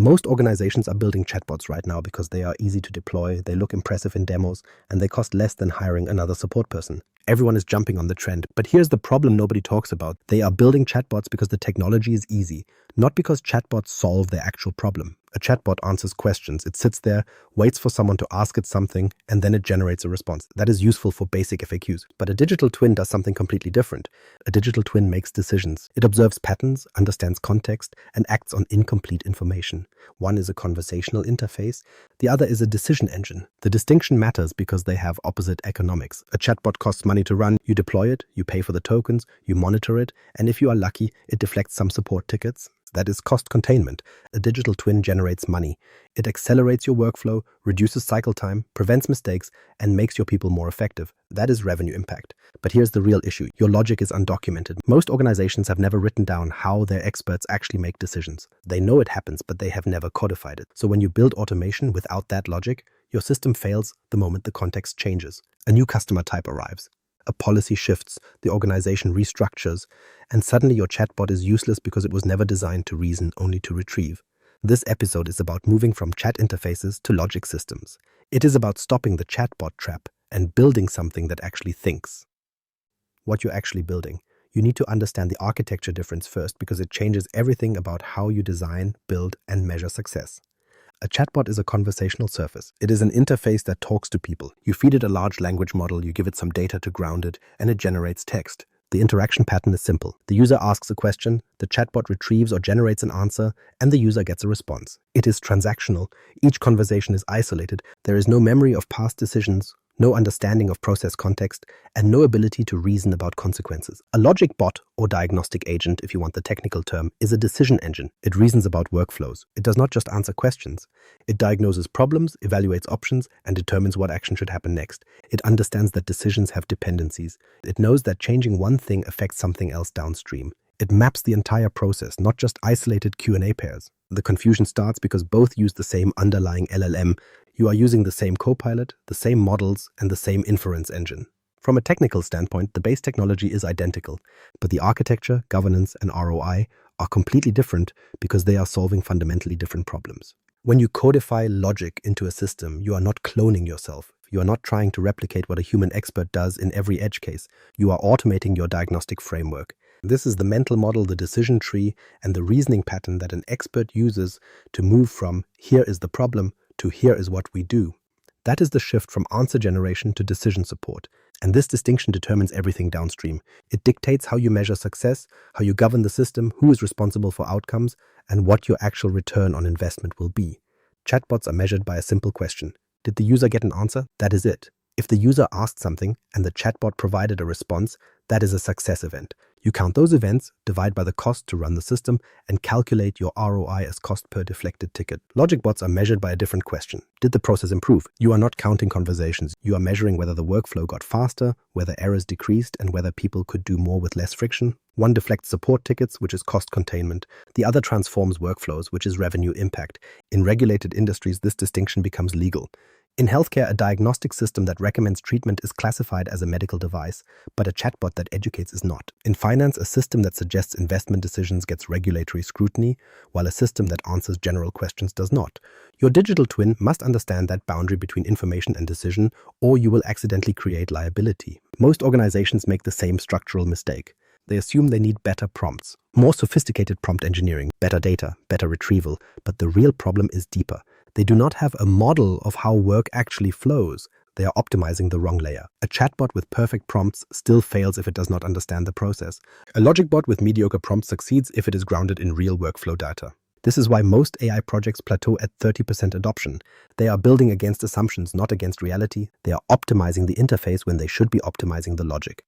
Most organizations are building chatbots right now because they are easy to deploy, they look impressive in demos, and they cost less than hiring another support person. Everyone is jumping on the trend. But here's the problem nobody talks about. They are building chatbots because the technology is easy, not because chatbots solve their actual problem. A chatbot answers questions. It sits there, waits for someone to ask it something, and then it generates a response. That is useful for basic FAQs. But a digital twin does something completely different. A digital twin makes decisions. It observes patterns, understands context, and acts on incomplete information. One is a conversational interface. The other is a decision engine. The distinction matters because they have opposite economics. A chatbot costs money to run. You deploy it, you pay for the tokens, you monitor it, and if you are lucky, it deflects some support tickets. That is cost containment. A digital twin generates money. It accelerates your workflow, reduces cycle time, prevents mistakes, and makes your people more effective. That is revenue impact. But here's the real issue. Your logic is undocumented. Most organizations have never written down how their experts actually make decisions. They know it happens, but they have never codified it. So when you build automation without that logic, your system fails the moment the context changes. A new customer type arrives. A policy shifts, the organization restructures, and suddenly your chatbot is useless because it was never designed to reason, only to retrieve. This episode is about moving from chat interfaces to logic systems. It is about stopping the chatbot trap and building something that actually thinks. What you're actually building. You need to understand the architecture difference first because it changes everything about how you design, build, and measure success. A chatbot is a conversational surface. It is an interface that talks to people. You feed it a large language model, you give it some data to ground it, and it generates text. The interaction pattern is simple. The user asks a question, the chatbot retrieves or generates an answer, and the user gets a response. It is transactional. Each conversation is isolated. There is no memory of past decisions, no understanding of process context, and no ability to reason about consequences. A logic bot, or diagnostic agent, if you want the technical term, is a decision engine. It reasons about workflows. It does not just answer questions. It diagnoses problems, evaluates options, and determines what action should happen next. It understands that decisions have dependencies. It knows that changing one thing affects something else downstream. It maps the entire process, not just isolated Q&A pairs. The confusion starts because both use the same underlying LLM. You are using the same Copilot, the same models, and the same inference engine. From a technical standpoint, the base technology is identical, but the architecture, governance, and ROI are completely different because they are solving fundamentally different problems. When you codify logic into a system, you are not cloning yourself. You are not trying to replicate what a human expert does in every edge case. You are automating your diagnostic framework. This is the mental model, the decision tree, and the reasoning pattern that an expert uses to move from "here is the problem" to "here is what we do." That is the shift from answer generation to decision support. And this distinction determines everything downstream. It dictates how you measure success, how you govern the system, who is responsible for outcomes, and what your actual return on investment will be. Chatbots are measured by a simple question. Did the user get an answer? That is it. If the user asked something and the chatbot provided a response, that is a success event. You count those events, divide by the cost to run the system, and calculate your ROI as cost per deflected ticket. Logic bots are measured by a different question. Did the process improve? You are not counting conversations. You are measuring whether the workflow got faster, whether errors decreased, and whether people could do more with less friction. One deflects support tickets, which is cost containment. The other transforms workflows, which is revenue impact. In regulated industries, this distinction becomes legal. In healthcare, a diagnostic system that recommends treatment is classified as a medical device, but a chatbot that educates is not. In finance, a system that suggests investment decisions gets regulatory scrutiny, while a system that answers general questions does not. Your digital twin must understand that boundary between information and decision, or you will accidentally create liability. Most organizations make the same structural mistake. They assume they need better prompts, more sophisticated prompt engineering, better data, better retrieval, but the real problem is deeper. They do not have a model of how work actually flows. They are optimizing the wrong layer. A chatbot with perfect prompts still fails if it does not understand the process. A logic bot with mediocre prompts succeeds if it is grounded in real workflow data. This is why most AI projects plateau at 30% adoption. They are building against assumptions, not against reality. They are optimizing the interface when they should be optimizing the logic.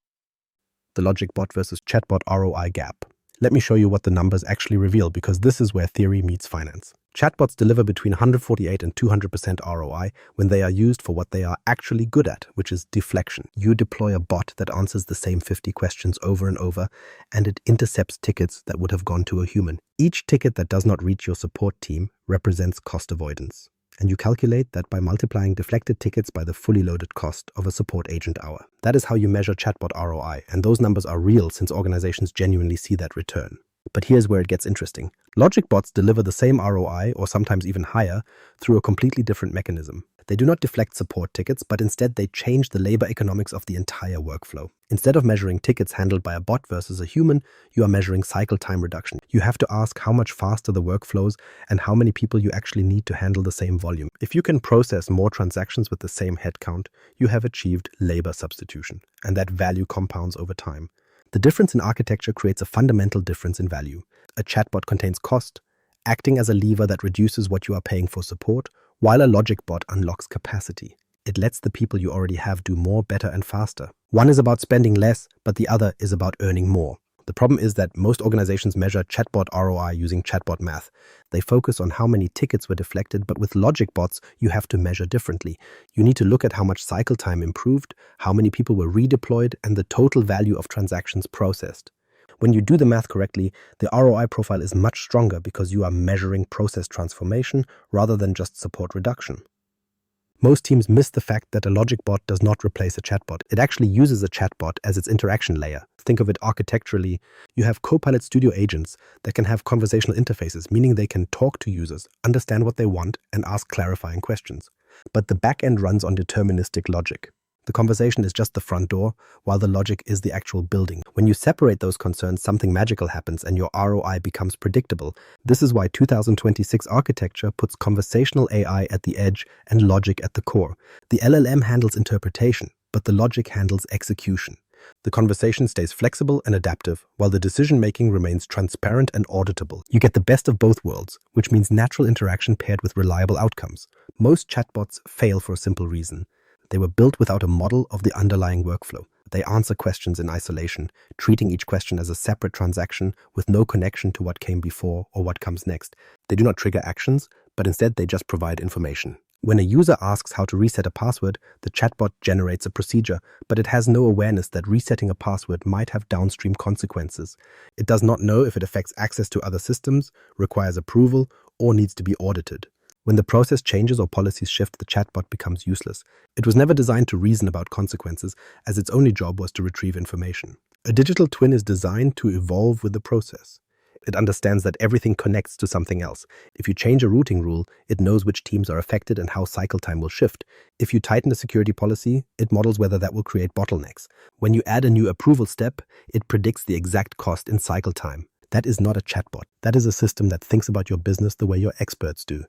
The logic bot versus chatbot ROI gap. Let me show you what the numbers actually reveal, because this is where theory meets finance. Chatbots deliver between 148 and 200% ROI when they are used for what they are actually good at, which is deflection. You deploy a bot that answers the same 50 questions over and over, and it intercepts tickets that would have gone to a human. Each ticket that does not reach your support team represents cost avoidance. And you calculate that by multiplying deflected tickets by the fully loaded cost of a support agent hour. That is how you measure chatbot ROI, and those numbers are real since organizations genuinely see that return. But here's where it gets interesting. Logic bots deliver the same ROI, or sometimes even higher, through a completely different mechanism. They do not deflect support tickets, but instead they change the labor economics of the entire workflow. Instead of measuring tickets handled by a bot versus a human, you are measuring cycle time reduction. You have to ask how much faster the work flows and how many people you actually need to handle the same volume. If you can process more transactions with the same headcount, you have achieved labor substitution, and that value compounds over time. The difference in architecture creates a fundamental difference in value. A chatbot contains cost, acting as a lever that reduces what you are paying for support, while a logic bot unlocks capacity. It lets the people you already have do more, better, and faster. One is about spending less, but the other is about earning more. The problem is that most organizations measure chatbot ROI using chatbot math. They focus on how many tickets were deflected, but with logic bots, you have to measure differently. You need to look at how much cycle time improved, how many people were redeployed, and the total value of transactions processed. When you do the math correctly, the ROI profile is much stronger because you are measuring process transformation rather than just support reduction. Most teams miss the fact that a logic bot does not replace a chatbot. It actually uses a chatbot as its interaction layer. Think of it architecturally. You have Copilot Studio agents that can have conversational interfaces, meaning they can talk to users, understand what they want, and ask clarifying questions. But the backend runs on deterministic logic. The conversation is just the front door, while the logic is the actual building. When you separate those concerns, something magical happens and your ROI becomes predictable. This is why 2026 architecture puts conversational AI at the edge and logic at the core. The LLM handles interpretation, but the logic handles execution. The conversation stays flexible and adaptive, while the decision-making remains transparent and auditable. You get the best of both worlds, which means natural interaction paired with reliable outcomes. Most chatbots fail for a simple reason. They were built without a model of the underlying workflow. They answer questions in isolation, treating each question as a separate transaction with no connection to what came before or what comes next. They do not trigger actions, but instead they just provide information. When a user asks how to reset a password, the chatbot generates a procedure, but it has no awareness that resetting a password might have downstream consequences. It does not know if it affects access to other systems, requires approval, or needs to be audited. When the process changes or policies shift, the chatbot becomes useless. It was never designed to reason about consequences, as its only job was to retrieve information. A digital twin is designed to evolve with the process. It understands that everything connects to something else. If you change a routing rule, it knows which teams are affected and how cycle time will shift. If you tighten a security policy, it models whether that will create bottlenecks. When you add a new approval step, it predicts the exact cost in cycle time. That is not a chatbot. That is a system that thinks about your business the way your experts do.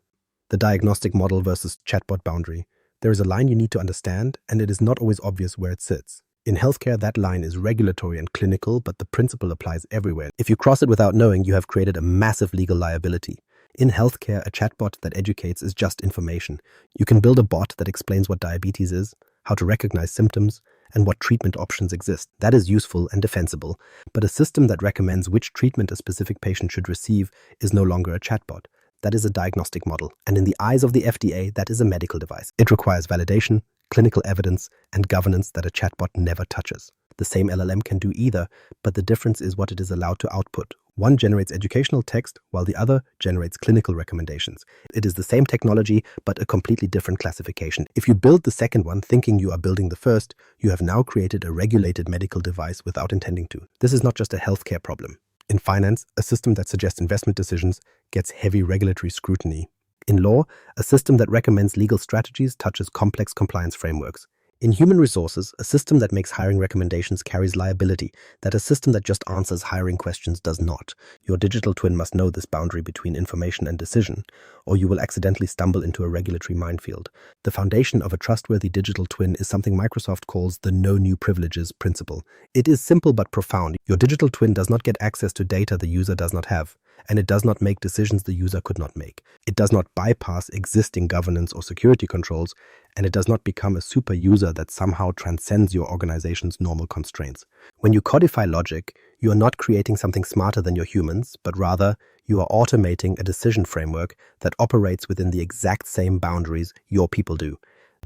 The diagnostic model versus chatbot boundary. There is a line you need to understand, and it is not always obvious where it sits. In healthcare, that line is regulatory and clinical, but the principle applies everywhere. If you cross it without knowing, you have created a massive legal liability. In healthcare, a chatbot that educates is just information. You can build a bot that explains what diabetes is, how to recognize symptoms, and what treatment options exist. That is useful and defensible, but a system that recommends which treatment a specific patient should receive is no longer a chatbot. That is a diagnostic model, and in the eyes of the FDA, that is a medical device. It requires validation, clinical evidence, and governance that a chatbot never touches. The same LLM can do either, but the difference is what it is allowed to output. One generates educational text, while the other generates clinical recommendations. It is the same technology, but a completely different classification. If you build the second one thinking you are building the first, you have now created a regulated medical device without intending to. This is not just a healthcare problem. In finance, a system that suggests investment decisions gets heavy regulatory scrutiny. In law, a system that recommends legal strategies touches complex compliance frameworks. In human resources, a system that makes hiring recommendations carries liability that a system that just answers hiring questions does not. Your digital twin must know this boundary between information and decision, or you will accidentally stumble into a regulatory minefield. The foundation of a trustworthy digital twin is something Microsoft calls the no new privileges principle. It is simple but profound. Your digital twin does not get access to data the user does not have, and it does not make decisions the user could not make. It does not bypass existing governance or security controls, and it does not become a super user that somehow transcends your organization's normal constraints. When you codify logic, you are not creating something smarter than your humans, but rather you are automating a decision framework that operates within the exact same boundaries your people do.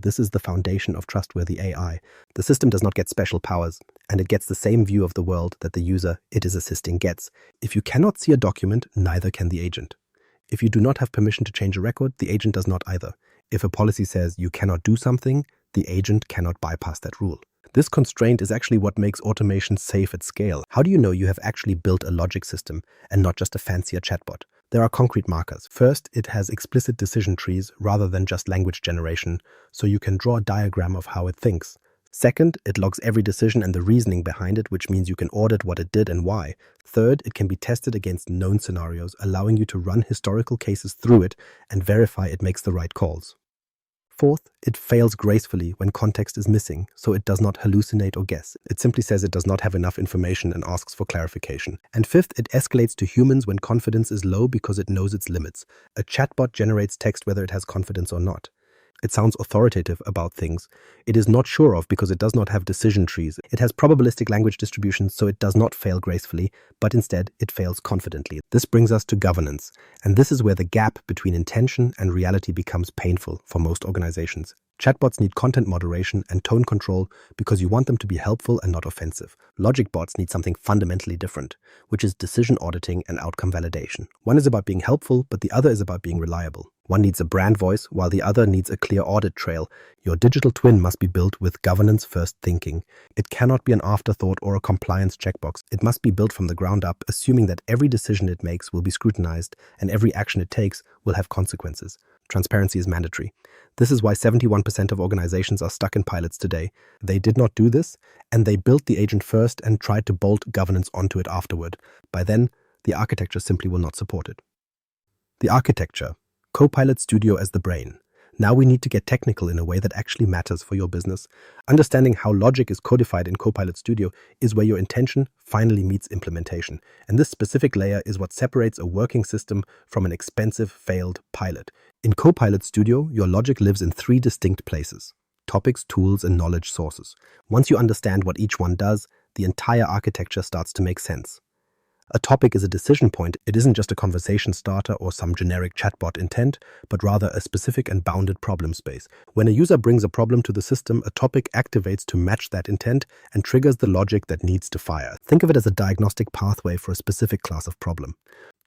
This is the foundation of trustworthy AI. The system does not get special powers, and it gets the same view of the world that the user it is assisting gets. If you cannot see a document, neither can the agent. If you do not have permission to change a record, the agent does not either. If a policy says you cannot do something, the agent cannot bypass that rule. This constraint is actually what makes automation safe at scale. How do you know you have actually built a logic system and not just a fancier chatbot? There are concrete markers. First, it has explicit decision trees rather than just language generation, so you can draw a diagram of how it thinks. Second, it logs every decision and the reasoning behind it, which means you can audit what it did and why. Third, it can be tested against known scenarios, allowing you to run historical cases through it and verify it makes the right calls. Fourth, it fails gracefully when context is missing, so it does not hallucinate or guess. It simply says it does not have enough information and asks for clarification. And fifth, it escalates to humans when confidence is low because it knows its limits. A chatbot generates text whether it has confidence or not. It sounds authoritative about things it is not sure of because it does not have decision trees. It has probabilistic language distributions, so it does not fail gracefully, but instead it fails confidently. This brings us to governance, and this is where the gap between intention and reality becomes painful for most organizations. Chatbots need content moderation and tone control because you want them to be helpful and not offensive. Logic bots need something fundamentally different, which is decision auditing and outcome validation. One is about being helpful, but the other is about being reliable. One needs a brand voice, while the other needs a clear audit trail. Your digital twin must be built with governance-first thinking. It cannot be an afterthought or a compliance checkbox. It must be built from the ground up, assuming that every decision it makes will be scrutinized and every action it takes will have consequences. Transparency is mandatory. This is why 71% of organizations are stuck in pilots today. They did not do this, and they built the agent first and tried to bolt governance onto it afterward. By then, the architecture simply will not support it. The architecture. Copilot Studio as the brain. Now we need to get technical in a way that actually matters for your business. Understanding how logic is codified in Copilot Studio is where your intention finally meets implementation. And this specific layer is what separates a working system from an expensive, failed pilot. In Copilot Studio, your logic lives in 3 distinct places: topics, tools, and knowledge sources. Once you understand what each one does, the entire architecture starts to make sense. A topic is a decision point. It isn't just a conversation starter or some generic chatbot intent, but rather a specific and bounded problem space. When a user brings a problem to the system, a topic activates to match that intent and triggers the logic that needs to fire. Think of it as a diagnostic pathway for a specific class of problem.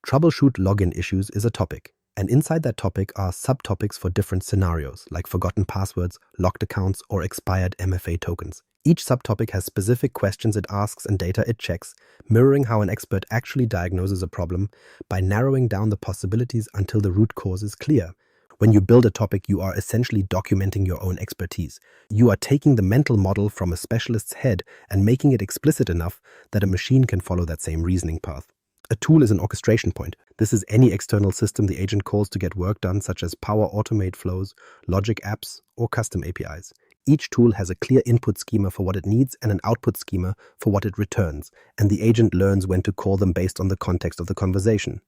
Troubleshoot login issues is a topic, and inside that topic are subtopics for different scenarios, like forgotten passwords, locked accounts, or expired MFA tokens. Each subtopic has specific questions it asks and data it checks, mirroring how an expert actually diagnoses a problem by narrowing down the possibilities until the root cause is clear. When you build a topic, you are essentially documenting your own expertise. You are taking the mental model from a specialist's head and making it explicit enough that a machine can follow that same reasoning path. A tool is an orchestration point. This is any external system the agent calls to get work done, such as Power Automate flows, logic apps, or custom APIs. Each tool has a clear input schema for what it needs and an output schema for what it returns, and the agent learns when to call them based on the context of the conversation.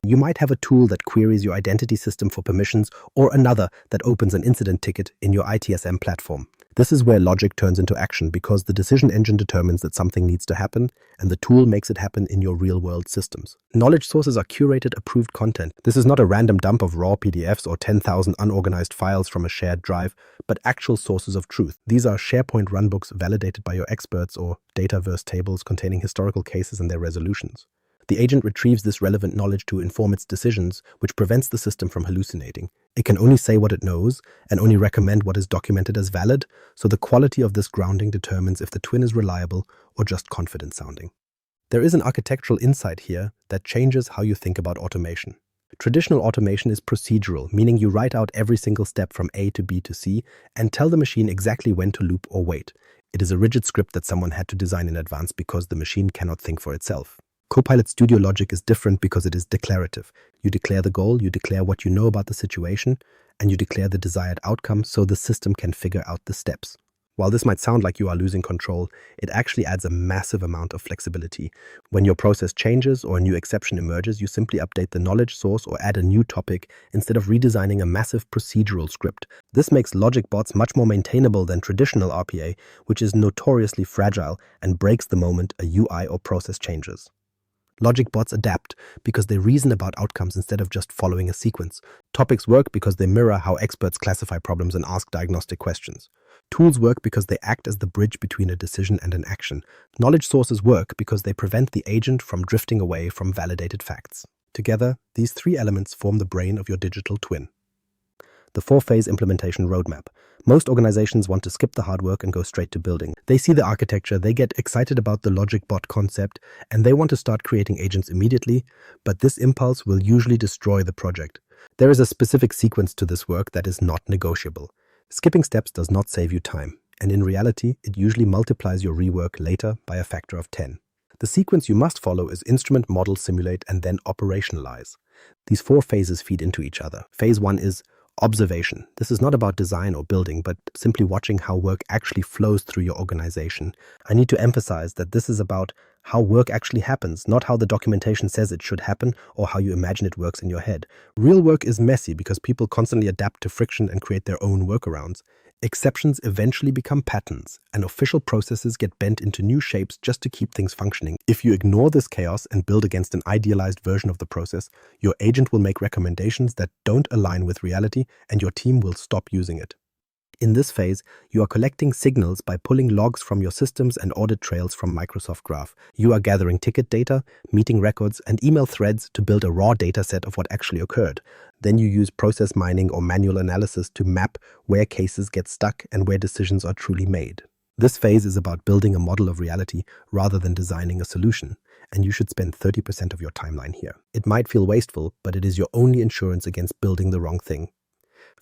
You might have a tool that queries your identity system for permissions or another that opens an incident ticket in your ITSM platform. This is where logic turns into action because the decision engine determines that something needs to happen and the tool makes it happen in your real-world systems. Knowledge sources are curated, approved content. This is not a random dump of raw PDFs or 10,000 unorganized files from a shared drive, but actual sources of truth. These are SharePoint runbooks validated by your experts or Dataverse tables containing historical cases and their resolutions. The agent retrieves this relevant knowledge to inform its decisions, which prevents the system from hallucinating. It can only say what it knows and only recommend what is documented as valid, so the quality of this grounding determines if the twin is reliable or just confident sounding. There is an architectural insight here that changes how you think about automation. Traditional automation is procedural, meaning you write out every single step from A to B to C and tell the machine exactly when to loop or wait. It is a rigid script that someone had to design in advance because the machine cannot think for itself. Copilot Studio logic is different because it is declarative. You declare the goal, you declare what you know about the situation, and you declare the desired outcome so the system can figure out the steps. While this might sound like you are losing control, it actually adds a massive amount of flexibility. When your process changes or a new exception emerges, you simply update the knowledge source or add a new topic instead of redesigning a massive procedural script. This makes logic bots much more maintainable than traditional RPA, which is notoriously fragile and breaks the moment a UI or process changes. Logic bots adapt because they reason about outcomes instead of just following a sequence. Topics work because they mirror how experts classify problems and ask diagnostic questions. Tools work because they act as the bridge between a decision and an action. Knowledge sources work because they prevent the agent from drifting away from validated facts. Together, these 3 elements form the brain of your digital twin. the 4-phase implementation roadmap. Most organizations want to skip the hard work and go straight to building. They see the architecture, they get excited about the logic bot concept, and they want to start creating agents immediately, but this impulse will usually destroy the project. There is a specific sequence to this work that is not negotiable. Skipping steps does not save you time, and in reality, it usually multiplies your rework later by a factor of 10. The sequence you must follow is instrument, model, simulate, and then operationalize. These 4 phases feed into each other. Phase 1 is observation. This is not about design or building, but simply watching how work actually flows through your organization. I need to emphasize that this is about how work actually happens, not how the documentation says it should happen or how you imagine it works in your head. Real work is messy because people constantly adapt to friction and create their own workarounds. Exceptions eventually become patterns, and official processes get bent into new shapes just to keep things functioning. If you ignore this chaos and build against an idealized version of the process, your agent will make recommendations that don't align with reality, and your team will stop using it. In this phase, you are collecting signals by pulling logs from your systems and audit trails from Microsoft Graph. You are gathering ticket data, meeting records, and email threads to build a raw data set of what actually occurred. Then you use process mining or manual analysis to map where cases get stuck and where decisions are truly made. This phase is about building a model of reality rather than designing a solution, and you should spend 30% of your timeline here. It might feel wasteful, but it is your only insurance against building the wrong thing.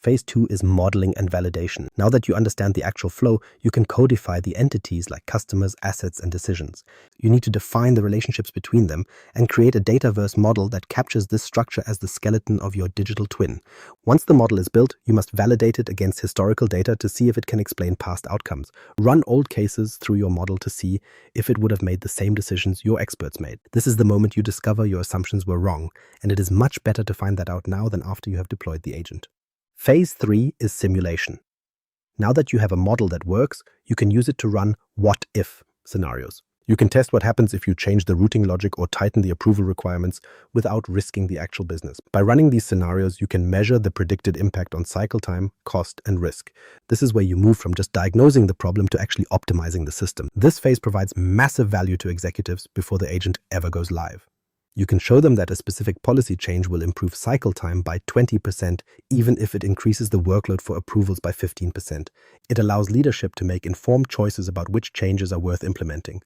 Phase 2 is modeling and validation. Now that you understand the actual flow, you can codify the entities like customers, assets, and decisions. You need to define the relationships between them and create a dataverse model that captures this structure as the skeleton of your digital twin. Once the model is built, you must validate it against historical data to see if it can explain past outcomes. Run old cases through your model to see if it would have made the same decisions your experts made. This is the moment you discover your assumptions were wrong, and it is much better to find that out now than after you have deployed the agent. Phase 3 is simulation. Now that you have a model that works, you can use it to run what-if scenarios. You can test what happens if you change the routing logic or tighten the approval requirements without risking the actual business. By running these scenarios, you can measure the predicted impact on cycle time, cost, and risk. This is where you move from just diagnosing the problem to actually optimizing the system. This phase provides massive value to executives before the agent ever goes live. You can show them that a specific policy change will improve cycle time by 20%, even if it increases the workload for approvals by 15%. It allows leadership to make informed choices about which changes are worth implementing.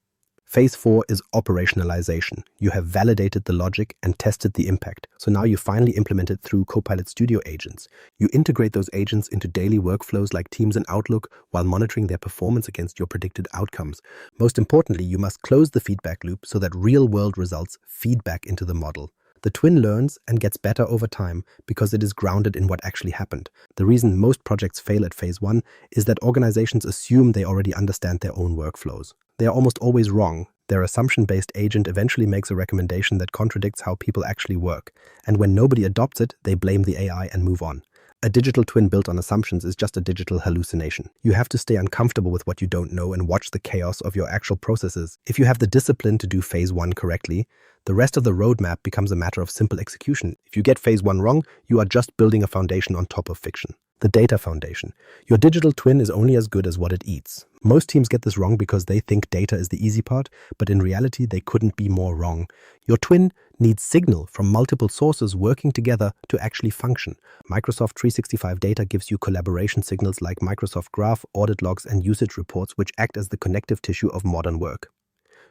Phase 4 is operationalization. You have validated the logic and tested the impact, so now you finally implement it through Copilot Studio agents. You integrate those agents into daily workflows like Teams and Outlook while monitoring their performance against your predicted outcomes. Most importantly, you must close the feedback loop so that real-world results feed back into the model. The twin learns and gets better over time because it is grounded in what actually happened. The reason most projects fail at phase 1 is that organizations assume they already understand their own workflows. They are almost always wrong. Their assumption-based agent eventually makes a recommendation that contradicts how people actually work, and when nobody adopts it, they blame the AI and move on. A digital twin built on assumptions is just a digital hallucination. You have to stay uncomfortable with what you don't know and watch the chaos of your actual processes. If you have the discipline to do phase 1 correctly, the rest of the roadmap becomes a matter of simple execution. If you get phase 1 wrong, you are just building a foundation on top of fiction. The data foundation. Your digital twin is only as good as what it eats. Most teams get this wrong because they think data is the easy part, but in reality, they couldn't be more wrong. Your twin needs signal from multiple sources working together to actually function. Microsoft 365 data gives you collaboration signals like Microsoft Graph, audit logs, and usage reports, which act as the connective tissue of modern work.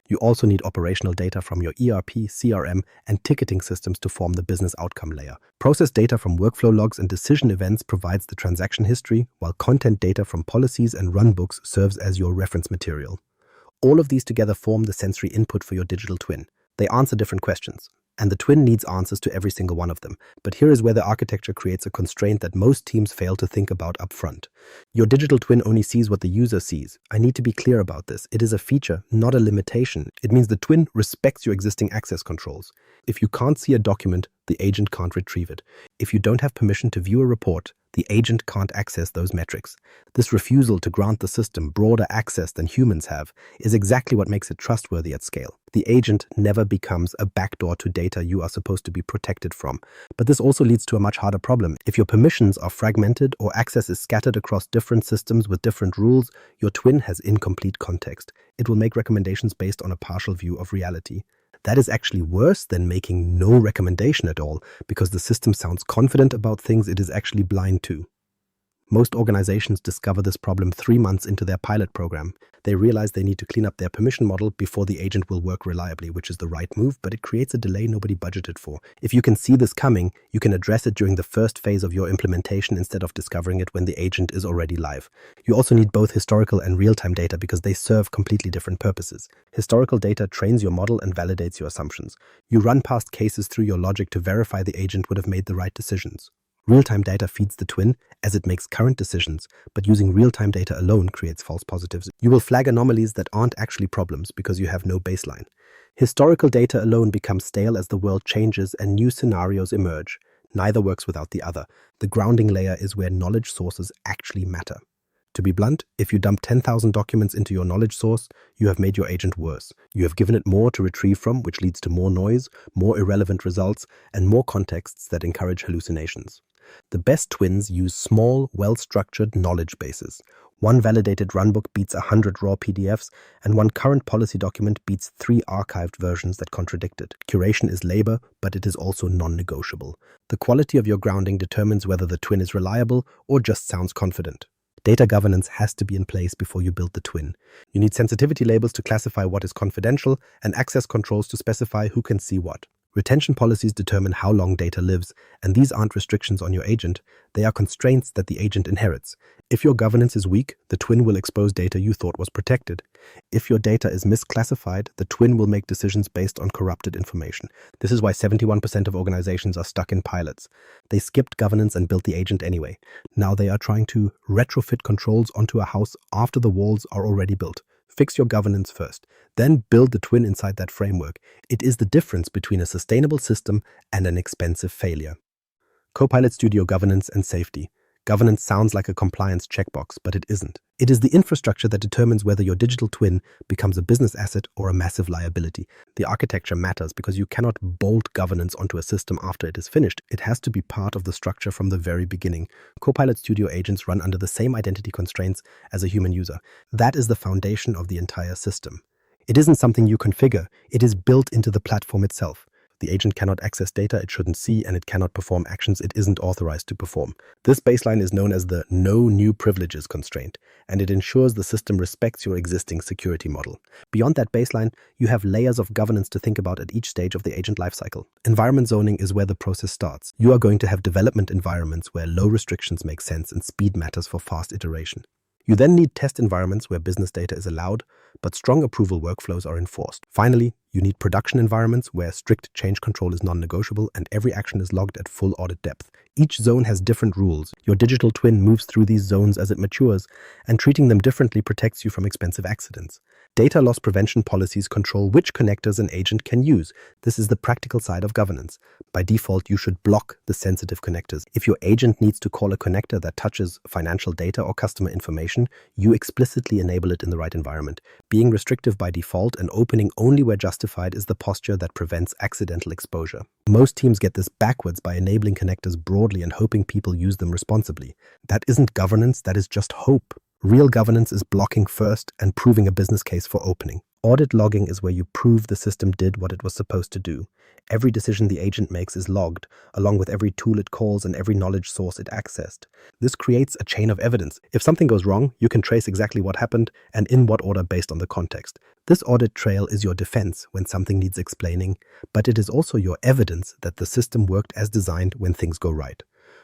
You also need operational data from your ERP, CRM, and ticketing systems to form the business outcome layer. Process data from workflow logs and decision events provides the transaction history, while content data from policies and runbooks serves as your reference material. All of these together form the sensory input for your digital twin. They answer different questions, and the twin needs answers to every single one of them. But here is where the architecture creates a constraint that most teams fail to think about upfront. Your digital twin only sees what the user sees. I need to be clear about this. It is a feature, not a limitation. It means the twin respects your existing access controls. If you can't see a document, the agent can't retrieve it. If you don't have permission to view a report, the agent can't access those metrics. This refusal to grant the system broader access than humans have is exactly what makes it trustworthy at scale. The agent never becomes a backdoor to data you are supposed to be protected from. But this also leads to a much harder problem. If your permissions are fragmented or access is scattered across different systems with different rules, your twin has incomplete context. It will make recommendations based on a partial view of reality. That is actually worse than making no recommendation at all, because the system sounds confident about things it is actually blind to. Most organizations discover this problem 3 months into their pilot program. They realize they need to clean up their permission model before the agent will work reliably, which is the right move, but it creates a delay nobody budgeted for. If you can see this coming, you can address it during the first phase of your implementation instead of discovering it when the agent is already live. You also need both historical and real-time data because they serve completely different purposes. Historical data trains your model and validates your assumptions. You run past cases through your logic to verify the agent would have made the right decisions. Real-time data feeds the twin as it makes current decisions, but using real-time data alone creates false positives. You will flag anomalies that aren't actually problems because you have no baseline. Historical data alone becomes stale as the world changes and new scenarios emerge. Neither works without the other. The grounding layer is where knowledge sources actually matter. To be blunt, if you dump 10,000 documents into your knowledge source, you have made your agent worse. You have given it more to retrieve from, which leads to more noise, more irrelevant results, and more contexts that encourage hallucinations. The best twins use small, well-structured knowledge bases. One validated runbook beats 100 raw PDFs, and one current policy document beats 3 archived versions that contradict it. Curation is labor, but it is also non-negotiable. The quality of your grounding determines whether the twin is reliable or just sounds confident. Data governance has to be in place before you build the twin. You need sensitivity labels to classify what is confidential and access controls to specify who can see what. Retention policies determine how long data lives, and these aren't restrictions on your agent, they are constraints that the agent inherits. If your governance is weak, the twin will expose data you thought was protected. If your data is misclassified, the twin will make decisions based on corrupted information. This is why 71% of organizations are stuck in pilots. They skipped governance and built the agent anyway. Now they are trying to retrofit controls onto a house after the walls are already built. Fix your governance first, then build the twin inside that framework. It is the difference between a sustainable system and an expensive failure. Copilot Studio governance and safety. Governance sounds like a compliance checkbox, but it isn't. It is the infrastructure that determines whether your digital twin becomes a business asset or a massive liability. The architecture matters because you cannot bolt governance onto a system after it is finished. It has to be part of the structure from the very beginning. Copilot Studio agents run under the same identity constraints as a human user. That is the foundation of the entire system. It isn't something you configure. It is built into the platform itself. The agent cannot access data it shouldn't see, and it cannot perform actions it isn't authorized to perform. This baseline is known as the no new privileges constraint, and it ensures the system respects your existing security model. Beyond that baseline, you have layers of governance to think about at each stage of the agent lifecycle. Environment zoning is where the process starts. You are going to have development environments where low restrictions make sense and speed matters for fast iteration. You then need test environments where business data is allowed, but strong approval workflows are enforced. Finally, you need production environments where strict change control is non-negotiable and every action is logged at full audit depth. Each zone has different rules. Your digital twin moves through these zones as it matures, and treating them differently protects you from expensive accidents. Data loss prevention policies control which connectors an agent can use. This is the practical side of governance. By default, you should block the sensitive connectors. If your agent needs to call a connector that touches financial data or customer information, you explicitly enable it in the right environment. Being restrictive by default and opening only where justified is the posture that prevents accidental exposure. Most teams get this backwards by enabling connectors broadly and hoping people use them responsibly. That isn't governance, that is just hope. Real governance is blocking first and proving a business case for opening. Audit logging is where you prove the system did what it was supposed to do. Every decision the agent makes is logged, along with every tool it calls and every knowledge source it accessed. This creates a chain of evidence. If something goes wrong, you can trace exactly what happened and in what order based on the context. This audit trail is your defense when something needs explaining, but it is also your evidence that the system worked as designed when things go right.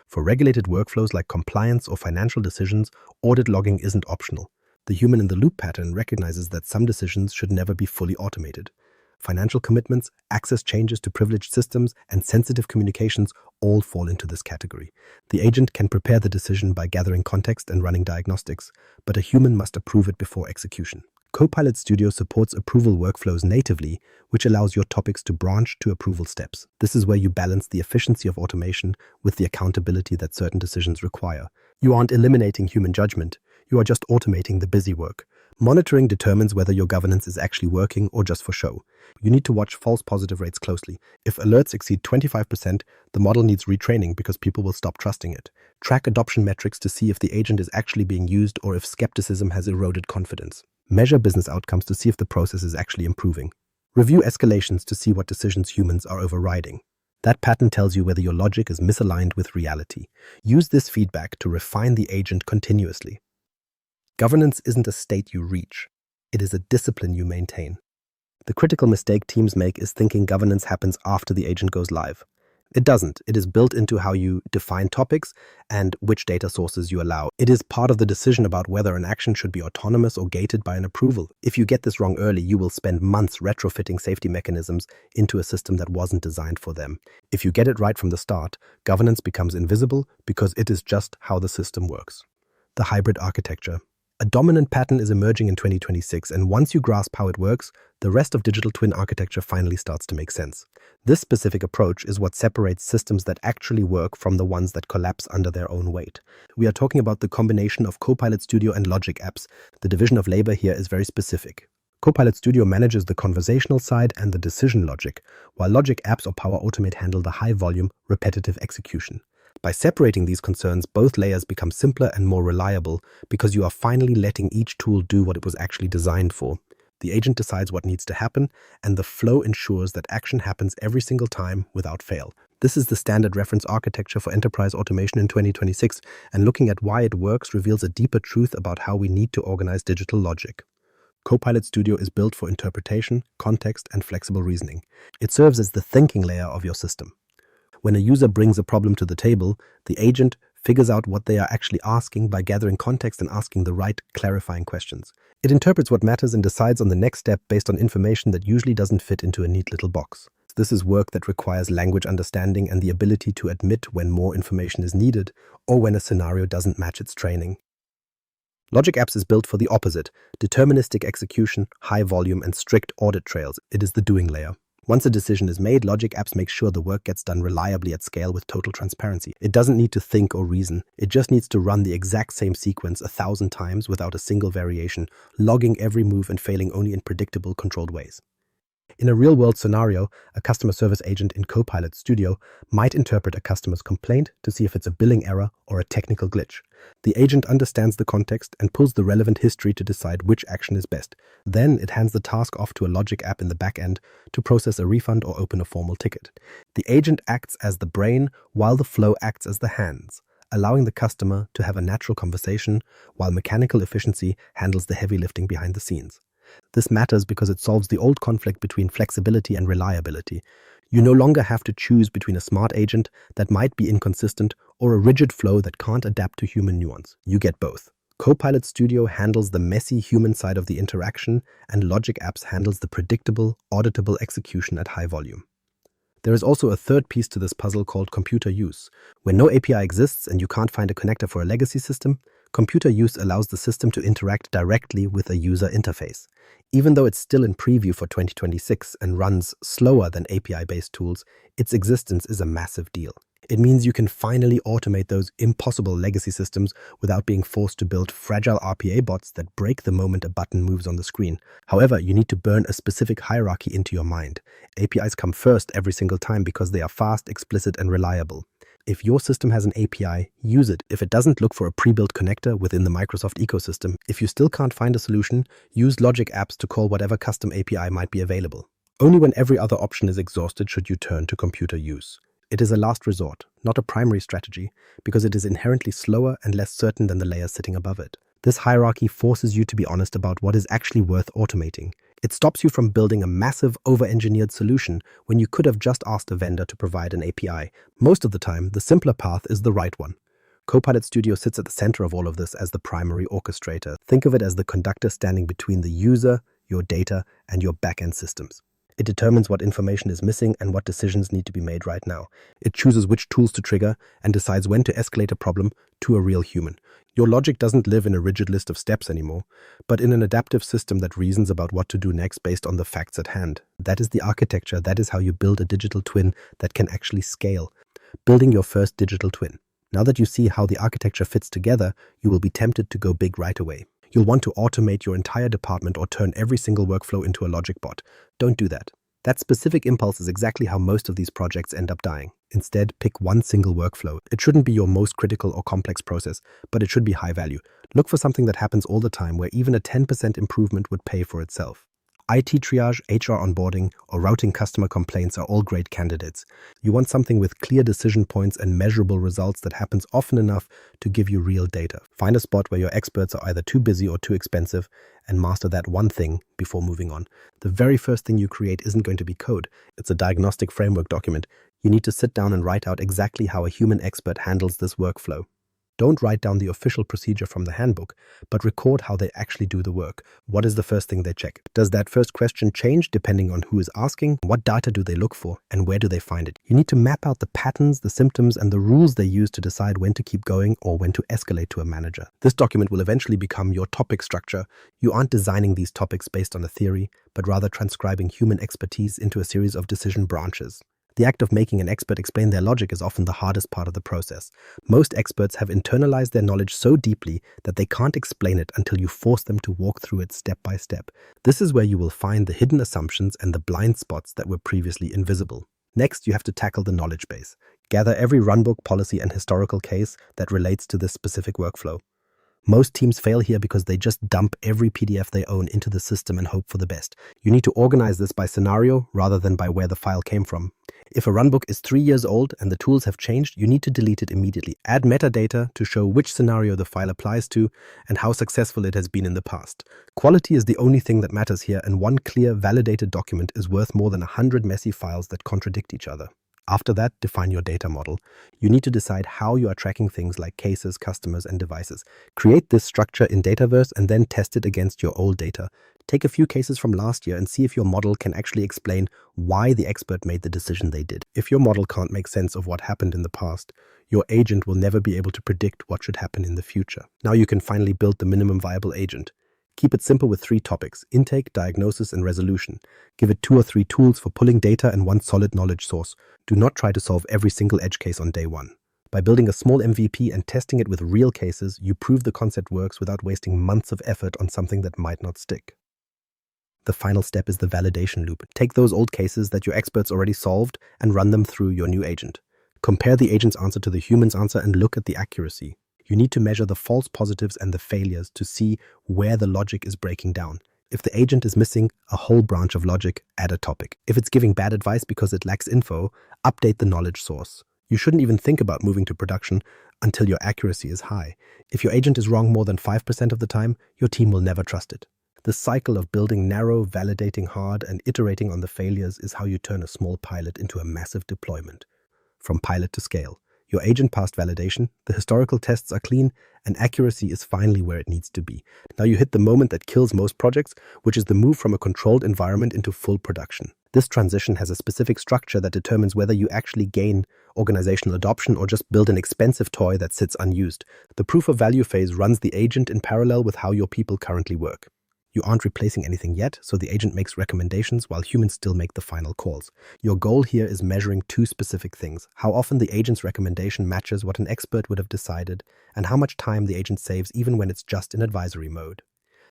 For regulated workflows like compliance or financial decisions, audit logging isn't optional. The human-in-the-loop pattern recognizes that some decisions should never be fully automated. Financial commitments, access changes to privileged systems, and sensitive communications all fall into this category. The agent can prepare the decision by gathering context and running diagnostics, but a human must approve it before execution. Copilot Studio supports approval workflows natively, which allows your topics to branch to approval steps. This is where you balance the efficiency of automation with the accountability that certain decisions require. You aren't eliminating human judgment, you are just automating the busy work. Monitoring determines whether your governance is actually working or just for show. You need to watch false positive rates closely. If alerts exceed 25%, the model needs retraining because people will stop trusting it. Track adoption metrics to see if the agent is actually being used or if skepticism has eroded confidence. Measure business outcomes to see if the process is actually improving. Review escalations to see what decisions humans are overriding. That pattern tells you whether your logic is misaligned with reality. Use this feedback to refine the agent continuously. Governance isn't a state you reach. It is a discipline you maintain. The critical mistake teams make is thinking governance happens after the agent goes live. It doesn't. It is built into how you define topics and which data sources you allow. It is part of the decision about whether an action should be autonomous or gated by an approval. If you get this wrong early, you will spend months retrofitting safety mechanisms into a system that wasn't designed for them. If you get it right from the start, governance becomes invisible because it is just how the system works. The hybrid architecture. A dominant pattern is emerging in 2026, and once you grasp how it works, the rest of digital twin architecture finally starts to make sense. This specific approach is what separates systems that actually work from the ones that collapse under their own weight. We are talking about the combination of Copilot Studio and Logic apps. The division of labor here is very specific. Copilot Studio manages the conversational side and the decision logic, while Logic apps or Power Automate handle the high-volume, repetitive execution. By separating these concerns, both layers become simpler and more reliable because you are finally letting each tool do what it was actually designed for. The agent decides what needs to happen, and the flow ensures that action happens every single time without fail. This is the standard reference architecture for enterprise automation in 2026, and looking at why it works reveals a deeper truth about how we need to organize digital logic. Copilot Studio is built for interpretation, context, and flexible reasoning. It serves as the thinking layer of your system. When a user brings a problem to the table, the agent figures out what they are actually asking by gathering context and asking the right clarifying questions. It interprets what matters and decides on the next step based on information that usually doesn't fit into a neat little box. This is work that requires language understanding and the ability to admit when more information is needed or when a scenario doesn't match its training. Logic apps is built for the opposite: deterministic execution, high volume, and strict audit trails. It is the doing layer. Once a decision is made, Logic apps make sure the work gets done reliably at scale with total transparency. It doesn't need to think or reason. It just needs to run the exact same sequence 1,000 times without a single variation, logging every move and failing only in predictable, controlled ways. In a real-world scenario, a customer service agent in Copilot Studio might interpret a customer's complaint to see if it's a billing error or a technical glitch. The agent understands the context and pulls the relevant history to decide which action is best. Then it hands the task off to a Logic app in the back end to process a refund or open a formal ticket. The agent acts as the brain while the flow acts as the hands, allowing the customer to have a natural conversation while mechanical efficiency handles the heavy lifting behind the scenes. This matters because it solves the old conflict between flexibility and reliability. You no longer have to choose between a smart agent that might be inconsistent or a rigid flow that can't adapt to human nuance. You get both. Copilot Studio handles the messy human side of the interaction, and Logic apps handles the predictable, auditable execution at high volume. There is also a third piece to this puzzle called computer use. When no API exists and you can't find a connector for a legacy system, computer use allows the system to interact directly with a user interface. Even though it's still in preview for 2026 and runs slower than API-based tools, its existence is a massive deal. It means you can finally automate those impossible legacy systems without being forced to build fragile RPA bots that break the moment a button moves on the screen. However, you need to burn a specific hierarchy into your mind. APIs come first every single time because they are fast, explicit, and reliable. If your system has an API, use it. If it doesn't, look for a pre-built connector within the Microsoft ecosystem. If you still can't find a solution, use Logic apps to call whatever custom API might be available. Only when every other option is exhausted should you turn to computer use. It is a last resort, not a primary strategy, because it is inherently slower and less certain than the layers sitting above it. This hierarchy forces you to be honest about what is actually worth automating. It stops you from building a massive, over-engineered solution when you could have just asked a vendor to provide an API. Most of the time, the simpler path is the right one. Copilot Studio sits at the center of all of this as the primary orchestrator. Think of it as the conductor standing between the user, your data, and your back-end systems. It determines what information is missing and what decisions need to be made right now. It chooses which tools to trigger and decides when to escalate a problem to a real human. Your logic doesn't live in a rigid list of steps anymore, but in an adaptive system that reasons about what to do next based on the facts at hand. That is the architecture. That is how you build a digital twin that can actually scale. Building your first digital twin. Now that you see how the architecture fits together, you will be tempted to go big right away. You'll want to automate your entire department or turn every single workflow into a logic bot. Don't do that. That specific impulse is exactly how most of these projects end up dying. Instead, pick one single workflow. It shouldn't be your most critical or complex process, but it should be high value. Look for something that happens all the time where even a 10% improvement would pay for itself. IT triage, HR onboarding, or routing customer complaints are all great candidates. You want something with clear decision points and measurable results that happens often enough to give you real data. Find a spot where your experts are either too busy or too expensive and master that one thing before moving on. The very first thing you create isn't going to be code. It's a diagnostic framework document. You need to sit down and write out exactly how a human expert handles this workflow. Don't write down the official procedure from the handbook, but record how they actually do the work. What is the first thing they check? Does that first question change depending on who is asking? What data do they look for, and where do they find it? You need to map out the patterns, the symptoms, and the rules they use to decide when to keep going or when to escalate to a manager. This document will eventually become your topic structure. You aren't designing these topics based on a theory, but rather transcribing human expertise into a series of decision branches. The act of making an expert explain their logic is often the hardest part of the process. Most experts have internalized their knowledge so deeply that they can't explain it until you force them to walk through it step by step. This is where you will find the hidden assumptions and the blind spots that were previously invisible. Next, you have to tackle the knowledge base. Gather every runbook, policy, and historical case that relates to this specific workflow. Most teams fail here because they just dump every PDF they own into the system and hope for the best. You need to organize this by scenario rather than by where the file came from. If a runbook is 3 years old and the tools have changed, you need to delete it immediately. Add metadata to show which scenario the file applies to and how successful it has been in the past. Quality is the only thing that matters here, and one clear, validated document is worth more than 100 messy files that contradict each other. After that, define your data model. You need to decide how you are tracking things like cases, customers, and devices. Create this structure in Dataverse and then test it against your old data. Take a few cases from last year and see if your model can actually explain why the expert made the decision they did. If your model can't make sense of what happened in the past, your agent will never be able to predict what should happen in the future. Now you can finally build the minimum viable agent. Keep it simple with 3 topics: intake, diagnosis, and resolution. Give it 2 or 3 tools for pulling data and one solid knowledge source. Do not try to solve every single edge case on day one. By building a small MVP and testing it with real cases, you prove the concept works without wasting months of effort on something that might not stick. The final step is the validation loop. Take those old cases that your experts already solved and run them through your new agent. Compare the agent's answer to the human's answer and look at the accuracy. You need to measure the false positives and the failures to see where the logic is breaking down. If the agent is missing a whole branch of logic, add a topic. If it's giving bad advice because it lacks info, update the knowledge source. You shouldn't even think about moving to production until your accuracy is high. If your agent is wrong more than 5% of the time, your team will never trust it. The cycle of building narrow, validating hard, and iterating on the failures is how you turn a small pilot into a massive deployment. From pilot to scale. Your agent passed validation, the historical tests are clean, and accuracy is finally where it needs to be. Now you hit the moment that kills most projects, which is the move from a controlled environment into full production. This transition has a specific structure that determines whether you actually gain organizational adoption or just build an expensive toy that sits unused. The proof of value phase runs the agent in parallel with how your people currently work. You aren't replacing anything yet, so the agent makes recommendations while humans still make the final calls. Your goal here is measuring 2 specific things: how often the agent's recommendation matches what an expert would have decided, and how much time the agent saves even when it's just in advisory mode.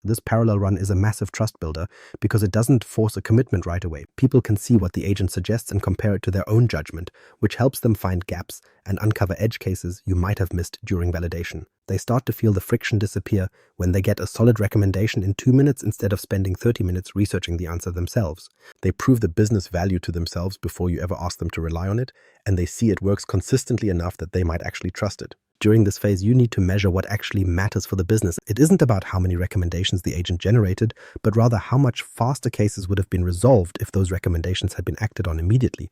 This parallel run is a massive trust builder because it doesn't force a commitment right away. People can see what the agent suggests and compare it to their own judgment, which helps them find gaps and uncover edge cases you might have missed during validation. They start to feel the friction disappear when they get a solid recommendation in 2 minutes instead of spending 30 minutes researching the answer themselves. They prove the business value to themselves before you ever ask them to rely on it, and they see it works consistently enough that they might actually trust it. During this phase, you need to measure what actually matters for the business. It isn't about how many recommendations the agent generated, but rather how much faster cases would have been resolved if those recommendations had been acted on immediately.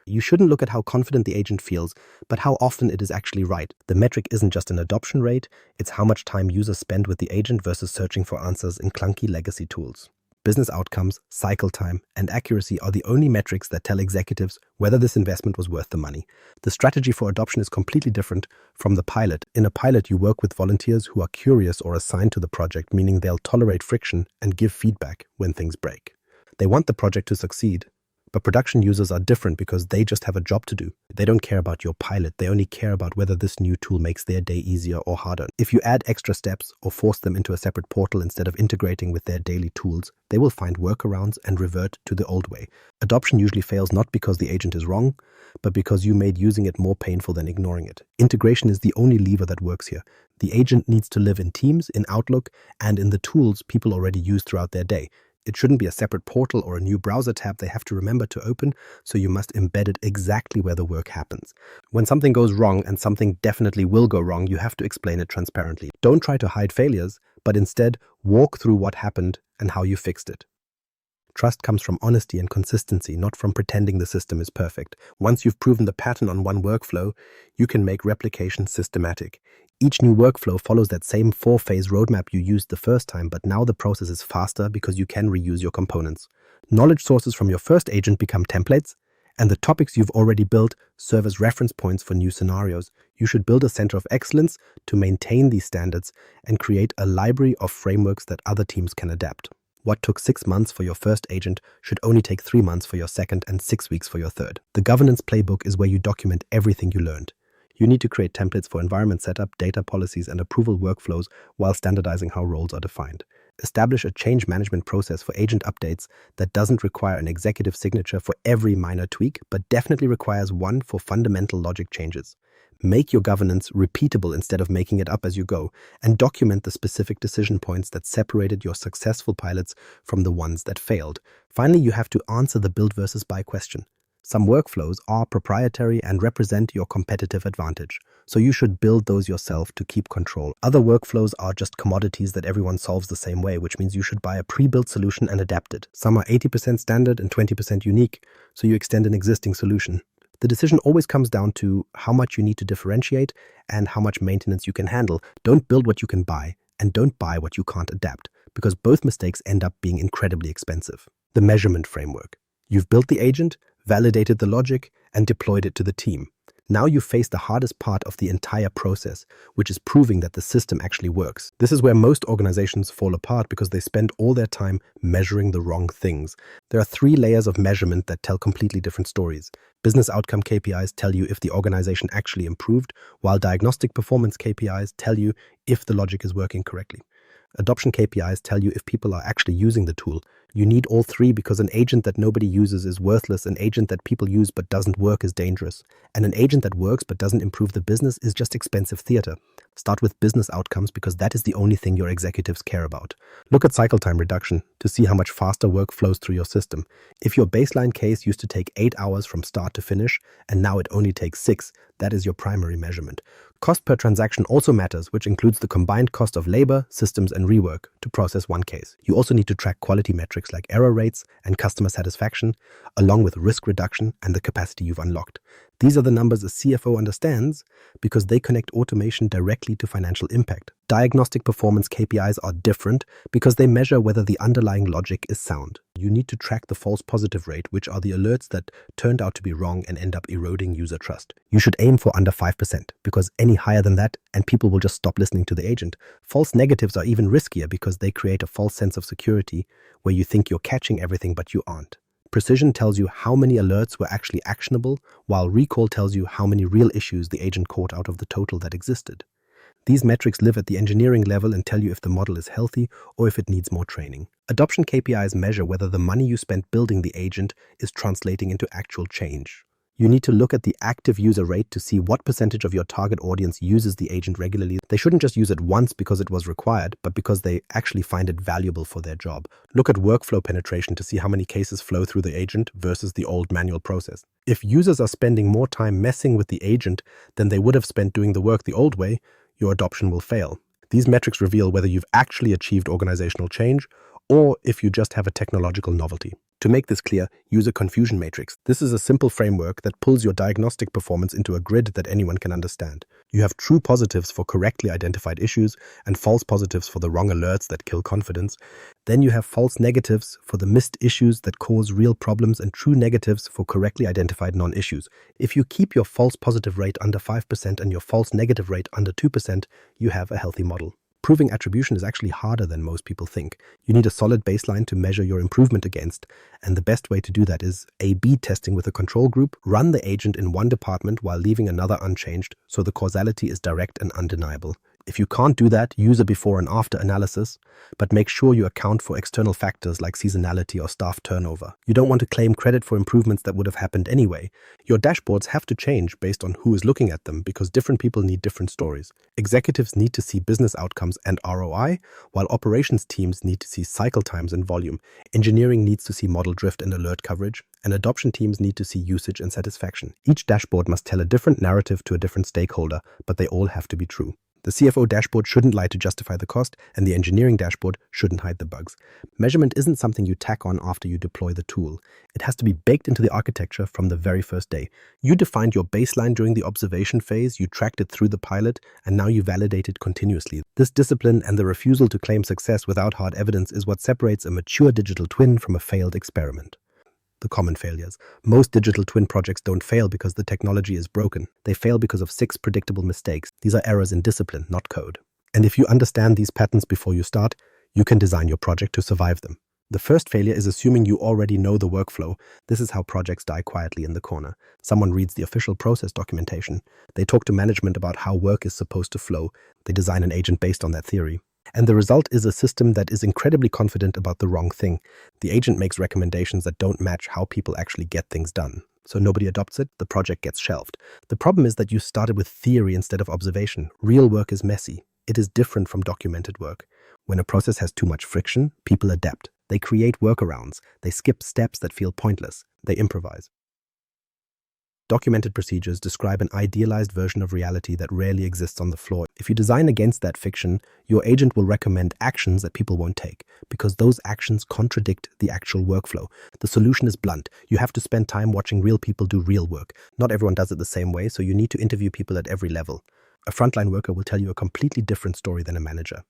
You shouldn't look at how confident the agent feels, but how often it is actually right. The metric isn't just an adoption rate, it's how much time users spend with the agent versus searching for answers in clunky legacy tools. Business outcomes, cycle time, and accuracy are the only metrics that tell executives whether this investment was worth the money. The strategy for adoption is completely different from the pilot. In a pilot, you work with volunteers who are curious or assigned to the project, meaning they'll tolerate friction and give feedback when things break. They want the project to succeed. But production users are different because they just have a job to do. They don't care about your pilot. They only care about whether this new tool makes their day easier or harder. If you add extra steps or force them into a separate portal instead of integrating with their daily tools, they will find workarounds and revert to the old way. Adoption usually fails not because the agent is wrong, but because you made using it more painful than ignoring it. Integration is the only lever that works here. The agent needs to live in Teams, in Outlook, and in the tools people already use throughout their day. It shouldn't be a separate portal or a new browser tab they have to remember to open, so you must embed it exactly where the work happens. When something goes wrong, and something definitely will go wrong, you have to explain it transparently. Don't try to hide failures, but instead walk through what happened and how you fixed it. Trust comes from honesty and consistency, not from pretending the system is perfect. Once you've proven the pattern on one workflow, you can make replication systematic. Each new workflow follows that same 4-phase roadmap you used the first time, but now the process is faster because you can reuse your components. Knowledge sources from your first agent become templates, and the topics you've already built serve as reference points for new scenarios. You should build a center of excellence to maintain these standards and create a library of frameworks that other teams can adapt. What took 6 months for your first agent should only take 3 months for your second and 6 weeks for your third. The governance playbook is where you document everything you learned. You need to create templates for environment setup, data policies, and approval workflows while standardizing how roles are defined. Establish a change management process for agent updates that doesn't require an executive signature for every minor tweak, but definitely requires one for fundamental logic changes. Make your governance repeatable instead of making it up as you go, and document the specific decision points that separated your successful pilots from the ones that failed. Finally, you have to answer the build versus buy question. Some workflows are proprietary and represent your competitive advantage, so you should build those yourself to keep control. Other workflows are just commodities that everyone solves the same way, which means you should buy a pre-built solution and adapt it. Some are 80% standard and 20% unique, so you extend an existing solution. The decision always comes down to how much you need to differentiate and how much maintenance you can handle. Don't build what you can buy, and don't buy what you can't adapt, because both mistakes end up being incredibly expensive. The measurement framework. You've built the agent, validated the logic, and deployed it to the team. Now you face the hardest part of the entire process, which is proving that the system actually works. This is where most organizations fall apart because they spend all their time measuring the wrong things. There are 3 layers of measurement that tell completely different stories. Business outcome KPIs tell you if the organization actually improved, while diagnostic performance KPIs tell you if the logic is working correctly. Adoption KPIs tell you if people are actually using the tool. You need all 3 because an agent that nobody uses is worthless, an agent that people use but doesn't work is dangerous, and an agent that works but doesn't improve the business is just expensive theater. Start with business outcomes because that is the only thing your executives care about. Look at cycle time reduction to see how much faster work flows through your system. If your baseline case used to take 8 hours from start to finish and now it only takes 6, that is your primary measurement. Cost per transaction also matters, which includes the combined cost of labor, systems, and rework to process one case. You also need to track quality metrics like error rates and customer satisfaction, along with risk reduction and the capacity you've unlocked. These are the numbers a CFO understands because they connect automation directly to financial impact. Diagnostic performance KPIs are different because they measure whether the underlying logic is sound. You need to track the false positive rate, which are the alerts that turned out to be wrong and end up eroding user trust. You should aim for under 5% because any higher than that and people will just stop listening to the agent. False negatives are even riskier because they create a false sense of security where you think you're catching everything but you aren't. Precision tells you how many alerts were actually actionable, while recall tells you how many real issues the agent caught out of the total that existed. These metrics live at the engineering level and tell you if the model is healthy or if it needs more training. Adoption KPIs measure whether the money you spent building the agent is translating into actual change. You need to look at the active user rate to see what percentage of your target audience uses the agent regularly. They shouldn't just use it once because it was required, but because they actually find it valuable for their job. Look at workflow penetration to see how many cases flow through the agent versus the old manual process. If users are spending more time messing with the agent than they would have spent doing the work the old way, your adoption will fail. These metrics reveal whether you've actually achieved organizational change or if you just have a technological novelty. To make this clear, use a confusion matrix. This is a simple framework that pulls your diagnostic performance into a grid that anyone can understand. You have true positives for correctly identified issues and false positives for the wrong alerts that kill confidence. Then you have false negatives for the missed issues that cause real problems and true negatives for correctly identified non-issues. If you keep your false positive rate under 5% and your false negative rate under 2%, you have a healthy model. Proving attribution is actually harder than most people think. You need a solid baseline to measure your improvement against, and the best way to do that is A/B testing with a control group. Run the agent in one department while leaving another unchanged, so the causality is direct and undeniable. If you can't do that, use a before and after analysis, but make sure you account for external factors like seasonality or staff turnover. You don't want to claim credit for improvements that would have happened anyway. Your dashboards have to change based on who is looking at them because different people need different stories. Executives need to see business outcomes and ROI, while operations teams need to see cycle times and volume. Engineering needs to see model drift and alert coverage, and adoption teams need to see usage and satisfaction. Each dashboard must tell a different narrative to a different stakeholder, but they all have to be true. The CFO dashboard shouldn't lie to justify the cost, and the engineering dashboard shouldn't hide the bugs. Measurement isn't something you tack on after you deploy the tool. It has to be baked into the architecture from the very first day. You defined your baseline during the observation phase, you tracked it through the pilot, and now you validate it continuously. This discipline and the refusal to claim success without hard evidence is what separates a mature digital twin from a failed experiment. The common failures. Most digital twin projects don't fail because the technology is broken. They fail because of 6 predictable mistakes. These are errors in discipline, not code. And if you understand these patterns before you start, you can design your project to survive them. The first failure is assuming you already know the workflow. This is how projects die quietly in the corner. Someone reads the official process documentation. They talk to management about how work is supposed to flow. They design an agent based on that theory. And the result is a system that is incredibly confident about the wrong thing. The agent makes recommendations that don't match how people actually get things done. So nobody adopts it, the project gets shelved. The problem is that you started with theory instead of observation. Real work is messy. It is different from documented work. When a process has too much friction, people adapt. They create workarounds. They skip steps that feel pointless. They improvise. Documented procedures describe an idealized version of reality that rarely exists on the floor. If you design against that fiction, your agent will recommend actions that people won't take, because those actions contradict the actual workflow. The solution is blunt. You have to spend time watching real people do real work. Not everyone does it the same way, so you need to interview people at every level. A frontline worker will tell you a completely different story than a manager.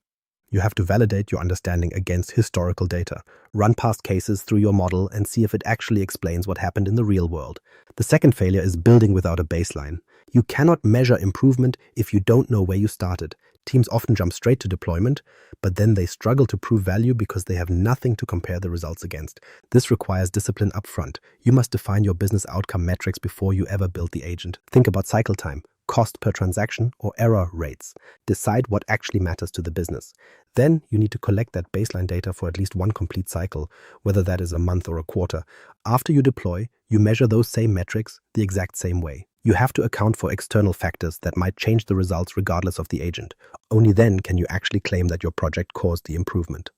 You have to validate your understanding against historical data. Run past cases through your model and see if it actually explains what happened in the real world. The second failure is building without a baseline. You cannot measure improvement if you don't know where you started. Teams often jump straight to deployment, but then they struggle to prove value because they have nothing to compare the results against. This requires discipline upfront. You must define your business outcome metrics before you ever build the agent. Think about cycle time, cost per transaction, or error rates. Decide what actually matters to the business. Then you need to collect that baseline data for at least one complete cycle, whether that is a month or a quarter. After you deploy, you measure those same metrics the exact same way. You have to account for external factors that might change the results regardless of the agent. Only then can you actually claim that your project caused the improvement.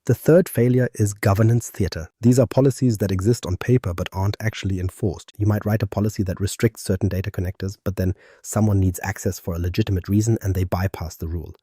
The third failure is governance theater. These are policies that exist on paper but aren't actually enforced. You might write a policy that restricts certain data connectors, but then someone needs access for a legitimate reason and they bypass the rule.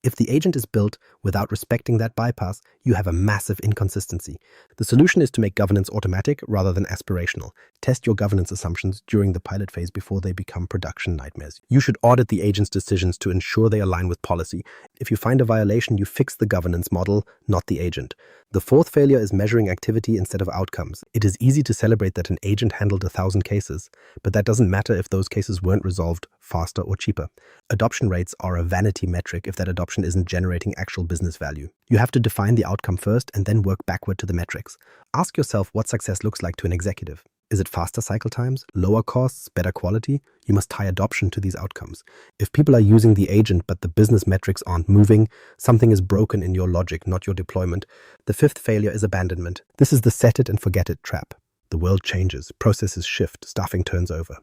If the agent is built without respecting that bypass, you have a massive inconsistency. The solution is to make governance automatic rather than aspirational. Test your governance assumptions during the pilot phase before they become production nightmares. You should audit the agent's decisions to ensure they align with policy. If you find a violation, you fix the governance model, not the agent. The fourth failure is measuring activity instead of outcomes. It is easy to celebrate that an agent handled 1,000 cases, but that doesn't matter if those cases weren't resolved faster or cheaper. Adoption rates are a vanity metric if that adoption isn't generating actual business value. You have to define the outcome first and then work backward to the metrics. Ask yourself what success looks like to an executive. Is it faster cycle times, lower costs, better quality? You must tie adoption to these outcomes. If people are using the agent but the business metrics aren't moving, something is broken in your logic, not your deployment. The fifth failure is abandonment. This is the set it and forget it trap. The world changes, processes shift, staffing turns over.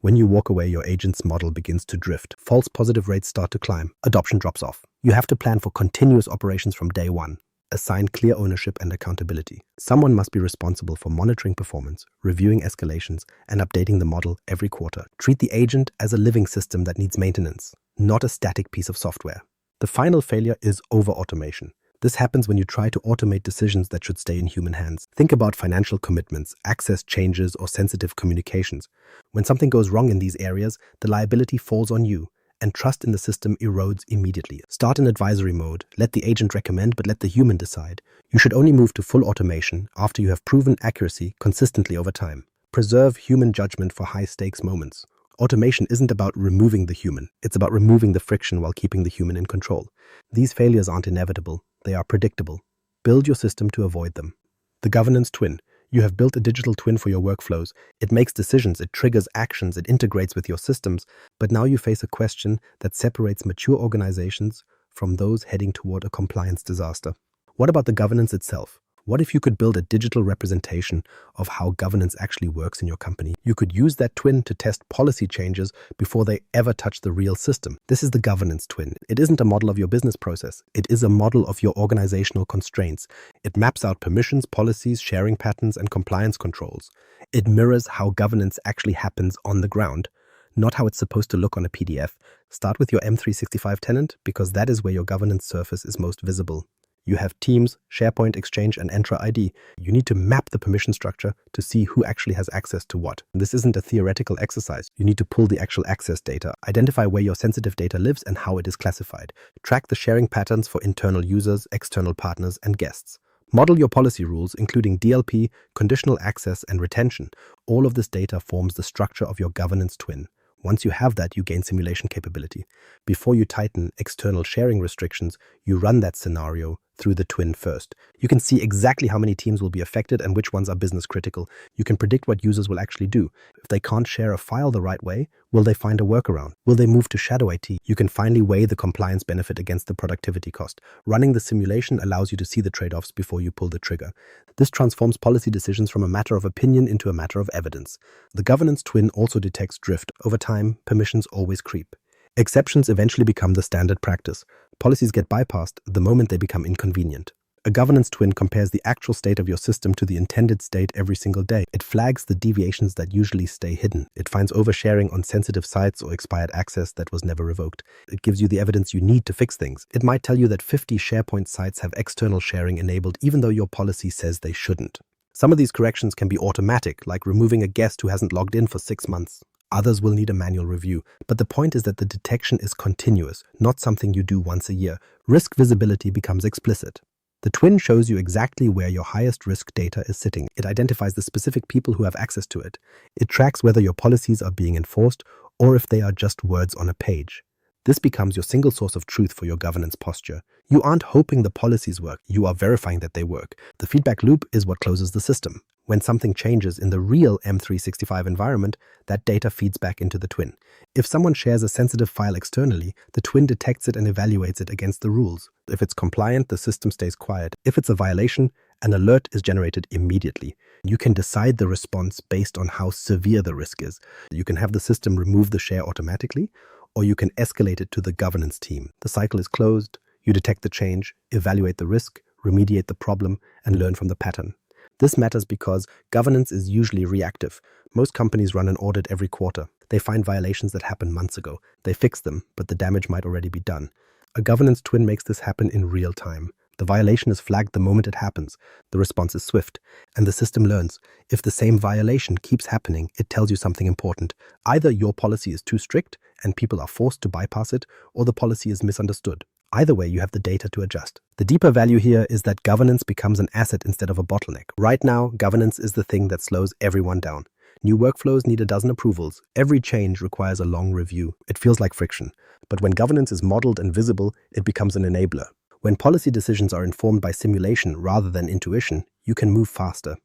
When you walk away, your agent's model begins to drift. False positive rates start to climb. Adoption drops off. You have to plan for continuous operations from day one. Assign clear ownership and accountability. Someone must be responsible for monitoring performance, reviewing escalations, and updating the model every quarter. Treat the agent as a living system that needs maintenance, not a static piece of software. The final failure is over-automation. This happens when you try to automate decisions that should stay in human hands. Think about financial commitments, access changes, or sensitive communications. When something goes wrong in these areas, the liability falls on you, and trust in the system erodes immediately. Start in advisory mode. Let the agent recommend, but let the human decide. You should only move to full automation after you have proven accuracy consistently over time. Preserve human judgment for high-stakes moments. Automation isn't about removing the human. It's about removing the friction while keeping the human in control. These failures aren't inevitable. They are predictable. Build your system to avoid them. The governance twin. You have built a digital twin for your workflows. It makes decisions, it triggers actions, it integrates with your systems. But now you face a question that separates mature organizations from those heading toward a compliance disaster. What about the governance itself? What if you could build a digital representation of how governance actually works in your company? You could use that twin to test policy changes before they ever touch the real system. This is the governance twin. It isn't a model of your business process. It is a model of your organizational constraints. It maps out permissions, policies, sharing patterns, and compliance controls. It mirrors how governance actually happens on the ground, not how it's supposed to look on a PDF. Start with your M365 tenant because that is where your governance surface is most visible. You have Teams, SharePoint, Exchange, and Entra ID. You need to map the permission structure to see who actually has access to what. This isn't a theoretical exercise. You need to pull the actual access data, identify where your sensitive data lives and how it is classified. Track the sharing patterns for internal users, external partners, and guests. Model your policy rules, including DLP, conditional access, and retention. All of this data forms the structure of your governance twin. Once you have that, you gain simulation capability. Before you tighten external sharing restrictions, you run that scenario through the twin first. You can see exactly how many teams will be affected and which ones are business critical. You can predict what users will actually do. If they can't share a file the right way, will they find a workaround? Will they move to shadow IT? You can finally weigh the compliance benefit against the productivity cost. Running the simulation allows you to see the trade-offs before you pull the trigger. This transforms policy decisions from a matter of opinion into a matter of evidence. The governance twin also detects drift. Over time, permissions always creep. Exceptions eventually become the standard practice. Policies get bypassed the moment they become inconvenient. A governance twin compares the actual state of your system to the intended state every single day. It flags the deviations that usually stay hidden. It finds oversharing on sensitive sites or expired access that was never revoked. It gives you the evidence you need to fix things. It might tell you that 50 SharePoint sites have external sharing enabled even though your policy says they shouldn't. Some of these corrections can be automatic, like removing a guest who hasn't logged in for 6 months. Others will need a manual review, but the point is that the detection is continuous, not something you do once a year. Risk visibility becomes explicit. The twin shows you exactly where your highest risk data is sitting. It identifies the specific people who have access to it. It tracks whether your policies are being enforced or if they are just words on a page. This becomes your single source of truth for your governance posture. You aren't hoping the policies work, you are verifying that they work. The feedback loop is what closes the system. When something changes in the real M365 environment, that data feeds back into the twin. If someone shares a sensitive file externally, the twin detects it and evaluates it against the rules. If it's compliant, the system stays quiet. If it's a violation, an alert is generated immediately. You can decide the response based on how severe the risk is. You can have the system remove the share automatically, or you can escalate it to the governance team. The cycle is closed, you detect the change, evaluate the risk, remediate the problem, and learn from the pattern. This matters because governance is usually reactive. Most companies run an audit every quarter. They find violations that happened months ago. They fix them, but the damage might already be done. A governance twin makes this happen in real time. The violation is flagged the moment it happens. The response is swift, and the system learns. If the same violation keeps happening, it tells you something important. Either your policy is too strict and people are forced to bypass it, or the policy is misunderstood. Either way, you have the data to adjust. The deeper value here is that governance becomes an asset instead of a bottleneck. Right now, governance is the thing that slows everyone down. New workflows need a dozen approvals. Every change requires a long review. It feels like friction. But when governance is modeled and visible, it becomes an enabler. When policy decisions are informed by simulation rather than intuition, you can move faster.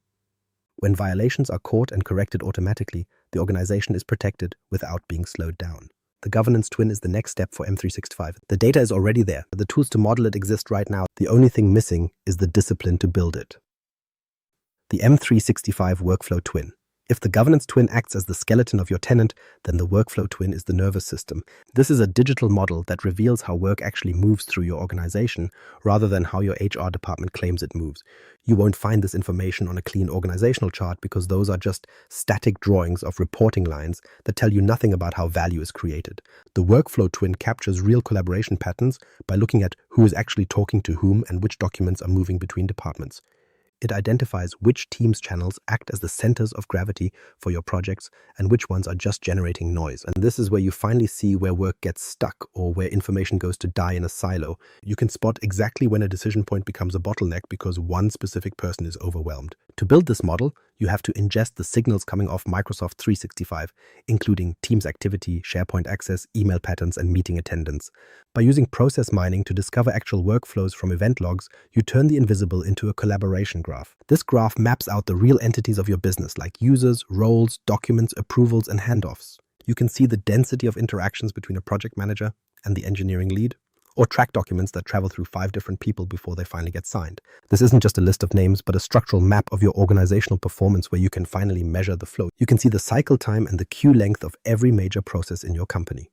When violations are caught and corrected automatically, the organization is protected without being slowed down. The governance twin is the next step for M365. The data is already there. The tools to model it exist right now. The only thing missing is the discipline to build it. The M365 workflow twin. If the governance twin acts as the skeleton of your tenant, then the workflow twin is the nervous system. This is a digital model that reveals how work actually moves through your organization rather than how your HR department claims it moves. You won't find this information on a clean organizational chart because those are just static drawings of reporting lines that tell you nothing about how value is created. The workflow twin captures real collaboration patterns by looking at who is actually talking to whom and which documents are moving between departments. It identifies which Teams channels act as the centers of gravity for your projects and which ones are just generating noise. And this is where you finally see where work gets stuck or where information goes to die in a silo. You can spot exactly when a decision point becomes a bottleneck because one specific person is overwhelmed. To build this model, you have to ingest the signals coming off Microsoft 365, including Teams activity, SharePoint access, email patterns, and meeting attendance. By using process mining to discover actual workflows from event logs, you turn the invisible into a collaboration graph. This graph maps out the real entities of your business, like users, roles, documents, approvals, and handoffs. You can see the density of interactions between a project manager and the engineering lead, or track documents that travel through 5 different people before they finally get signed. This isn't just a list of names, but a structural map of your organizational performance where you can finally measure the flow. You can see the cycle time and the queue length of every major process in your company.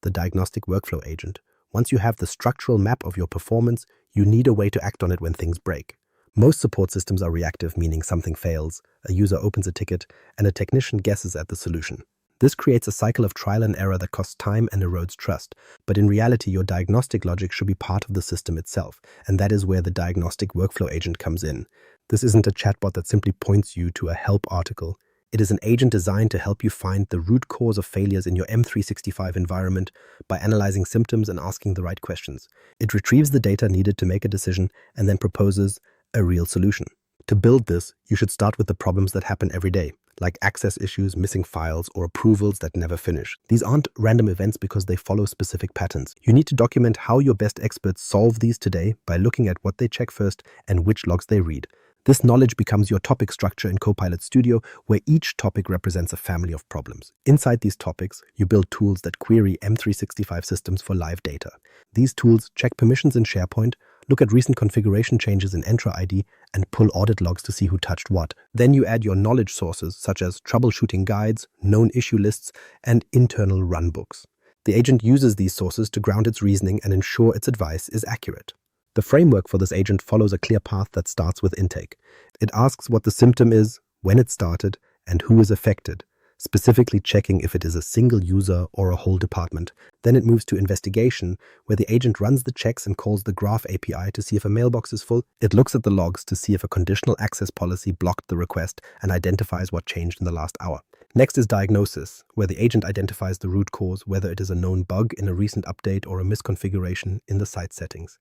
The Diagnostic Workflow Agent. Once you have the structural map of your performance, you need a way to act on it when things break. Most support systems are reactive, meaning something fails, a user opens a ticket, and a technician guesses at the solution. This creates a cycle of trial and error that costs time and erodes trust. But in reality, your diagnostic logic should be part of the system itself, and that is where the Diagnostic Workflow Agent comes in. This isn't a chatbot that simply points you to a help article. It is an agent designed to help you find the root cause of failures in your M365 environment by analyzing symptoms and asking the right questions. It retrieves the data needed to make a decision and then proposes a real solution. To build this, you should start with the problems that happen every day, like access issues, missing files, or approvals that never finish. These aren't random events because they follow specific patterns. You need to document how your best experts solve these today by looking at what they check first and which logs they read. This knowledge becomes your topic structure in Copilot Studio, where each topic represents a family of problems. Inside these topics, you build tools that query M365 systems for live data. These tools check permissions in SharePoint, look at recent configuration changes in Entra ID, and pull audit logs to see who touched what. Then you add your knowledge sources, such as troubleshooting guides, known issue lists, and internal runbooks. The agent uses these sources to ground its reasoning and ensure its advice is accurate. The framework for this agent follows a clear path that starts with intake. It asks what the symptom is, when it started, and who is affected, specifically checking if it is a single user or a whole department. Then it moves to investigation, where the agent runs the checks and calls the Graph API to see if a mailbox is full. It looks at the logs to see if a conditional access policy blocked the request and identifies what changed in the last hour. Next is diagnosis, where the agent identifies the root cause, whether it is a known bug in a recent update or a misconfiguration in the site settings.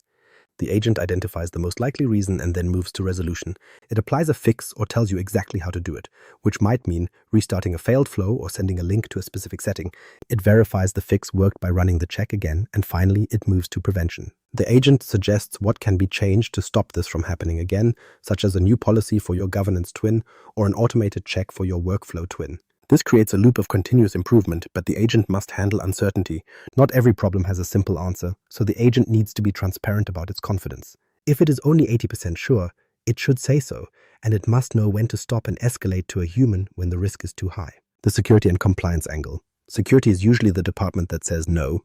The agent identifies the most likely reason and then moves to resolution. It applies a fix or tells you exactly how to do it, which might mean restarting a failed flow or sending a link to a specific setting. It verifies the fix worked by running the check again, and finally it moves to prevention. The agent suggests what can be changed to stop this from happening again, such as a new policy for your governance twin or an automated check for your workflow twin. This creates a loop of continuous improvement, but the agent must handle uncertainty. Not every problem has a simple answer, so the agent needs to be transparent about its confidence. If it is only 80% sure, it should say so, and it must know when to stop and escalate to a human when the risk is too high. The security and compliance angle. Security is usually the department that says no,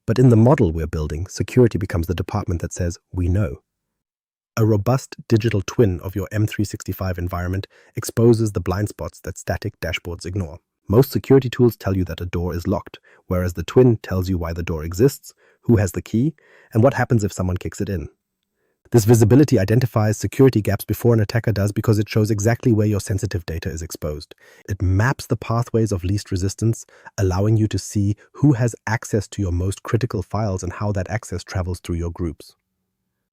but in the model we're building, security becomes the department that says we know. A robust digital twin of your M365 environment exposes the blind spots that static dashboards ignore. Most security tools tell you that a door is locked, whereas the twin tells you why the door exists, who has the key, and what happens if someone kicks it in. This visibility identifies security gaps before an attacker does because it shows exactly where your sensitive data is exposed. It maps the pathways of least resistance, allowing you to see who has access to your most critical files and how that access travels through your groups.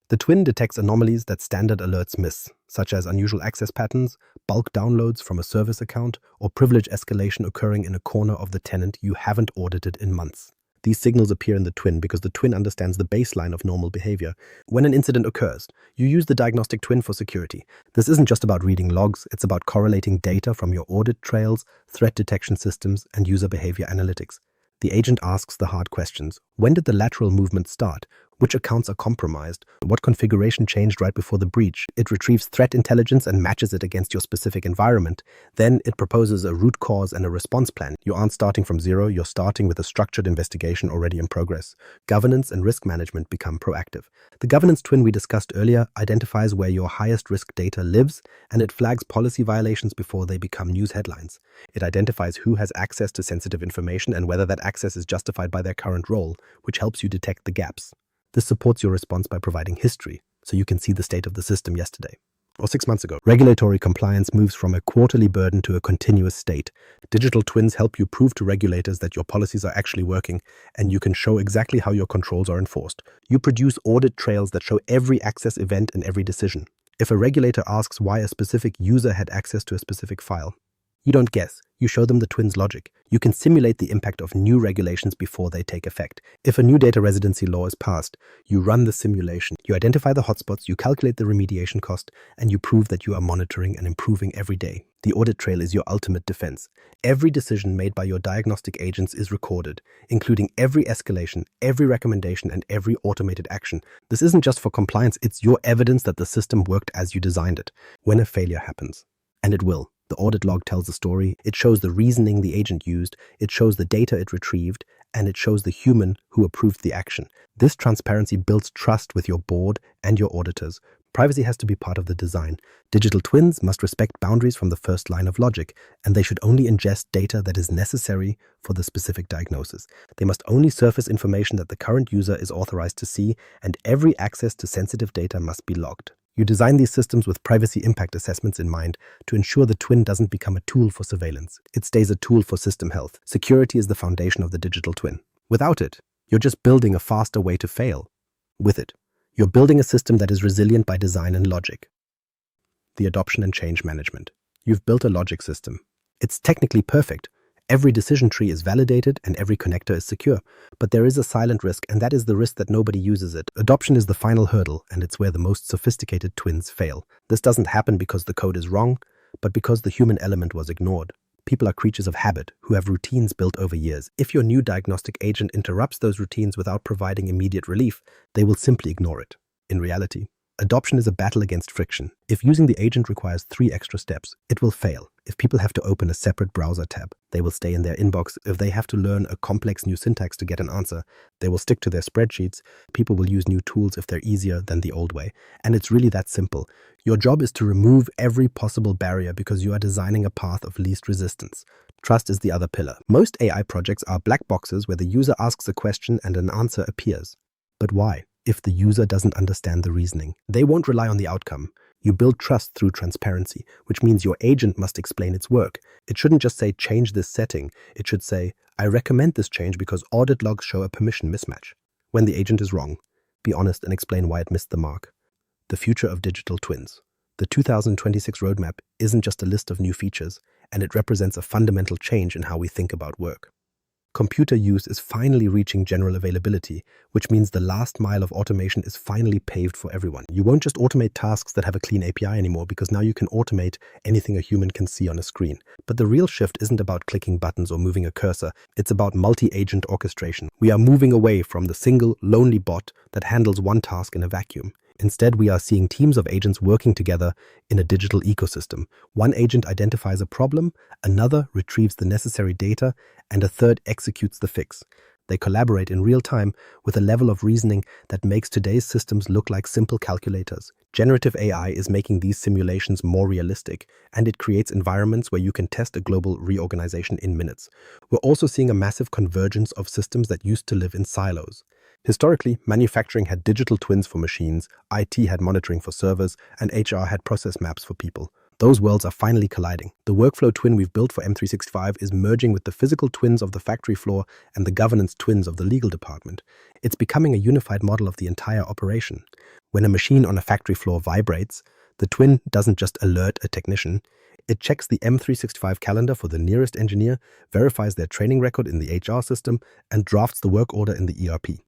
The twin detects anomalies that standard alerts miss, such as unusual access patterns, bulk downloads from a service account, or privilege escalation occurring in a corner of the tenant you haven't audited in months. These signals appear in the twin because the twin understands the baseline of normal behavior. When an incident occurs, you use the diagnostic twin for security. This isn't just about reading logs, it's about correlating data from your audit trails, threat detection systems, and user behavior analytics. The agent asks the hard questions. When did the lateral movement start? Which accounts are compromised? What configuration changed right before the breach? It retrieves threat intelligence and matches it against your specific environment. Then it proposes a root cause and a response plan. You aren't starting from zero, you're starting with a structured investigation already in progress. Governance and risk management become proactive. The governance twin we discussed earlier identifies where your highest risk data lives, and it flags policy violations before they become news headlines. It identifies who has access to sensitive information and whether that access is justified by their current role, which helps you detect the gaps. This supports your response by providing history, so you can see the state of the system yesterday or 6 months ago. Regulatory compliance moves from a quarterly burden to a continuous state. Digital twins help you prove to regulators that your policies are actually working, and you can show exactly how your controls are enforced. You produce audit trails that show every access event and every decision. If a regulator asks why a specific user had access to a specific file, you don't guess, you show them the twins' logic. You can simulate the impact of new regulations before they take effect. If a new data residency law is passed, you run the simulation. You identify the hotspots, you calculate the remediation cost, and you prove that you are monitoring and improving every day. The audit trail is your ultimate defense. Every decision made by your diagnostic agents is recorded, including every escalation, every recommendation, and every automated action. This isn't just for compliance, it's your evidence that the system worked as you designed it. When a failure happens, and it will, the audit log tells the story, it shows the reasoning the agent used, it shows the data it retrieved, and it shows the human who approved the action. This transparency builds trust with your board and your auditors. Privacy has to be part of the design. Digital twins must respect boundaries from the first line of logic, and they should only ingest data that is necessary for the specific diagnosis. They must only surface information that the current user is authorized to see, and every access to sensitive data must be logged. You design these systems with privacy impact assessments in mind to ensure the twin doesn't become a tool for surveillance. It stays a tool for system health. Security is the foundation of the digital twin. Without it, you're just building a faster way to fail. With it, you're building a system that is resilient by design and logic. The adoption and change management. You've built a logic system. It's technically perfect. Every decision tree is validated and every connector is secure. But there is a silent risk, and that is the risk that nobody uses it. Adoption is the final hurdle, and it's where the most sophisticated twins fail. This doesn't happen because the code is wrong, but because the human element was ignored. People are creatures of habit who have routines built over years. If your new diagnostic agent interrupts those routines without providing immediate relief, they will simply ignore it. In reality, adoption is a battle against friction. If using the agent requires 3 extra steps, it will fail. If people have to open a separate browser tab, they will stay in their inbox. If they have to learn a complex new syntax to get an answer, they will stick to their spreadsheets. People will use new tools if they're easier than the old way. And it's really that simple. Your job is to remove every possible barrier because you are designing a path of least resistance. Trust is the other pillar. Most AI projects are black boxes where the user asks a question and an answer appears. But why? If the user doesn't understand the reasoning, they won't rely on the outcome. You build trust through transparency, which means your agent must explain its work. It shouldn't just say, change this setting. It should say, I recommend this change because audit logs show a permission mismatch. When the agent is wrong, be honest and explain why it missed the mark. The future of digital twins. The 2026 roadmap isn't just a list of new features, and it represents a fundamental change in how we think about work. Computer use is finally reaching general availability, which means the last mile of automation is finally paved for everyone. You won't just automate tasks that have a clean API anymore, because now you can automate anything a human can see on a screen. But the real shift isn't about clicking buttons or moving a cursor. It's about multi-agent orchestration. We are moving away from the single, lonely bot that handles one task in a vacuum. Instead, we are seeing teams of agents working together in a digital ecosystem. One agent identifies a problem, another retrieves the necessary data, and a third executes the fix. They collaborate in real time with a level of reasoning that makes today's systems look like simple calculators. Generative AI is making these simulations more realistic, and it creates environments where you can test a global reorganization in minutes. We're also seeing a massive convergence of systems that used to live in silos. Historically, manufacturing had digital twins for machines, IT had monitoring for servers, and HR had process maps for people. Those worlds are finally colliding. The workflow twin we've built for M365 is merging with the physical twins of the factory floor and the governance twins of the legal department. It's becoming a unified model of the entire operation. When a machine on a factory floor vibrates, the twin doesn't just alert a technician. It checks the M365 calendar for the nearest engineer, verifies their training record in the HR system, and drafts the work order in the ERP.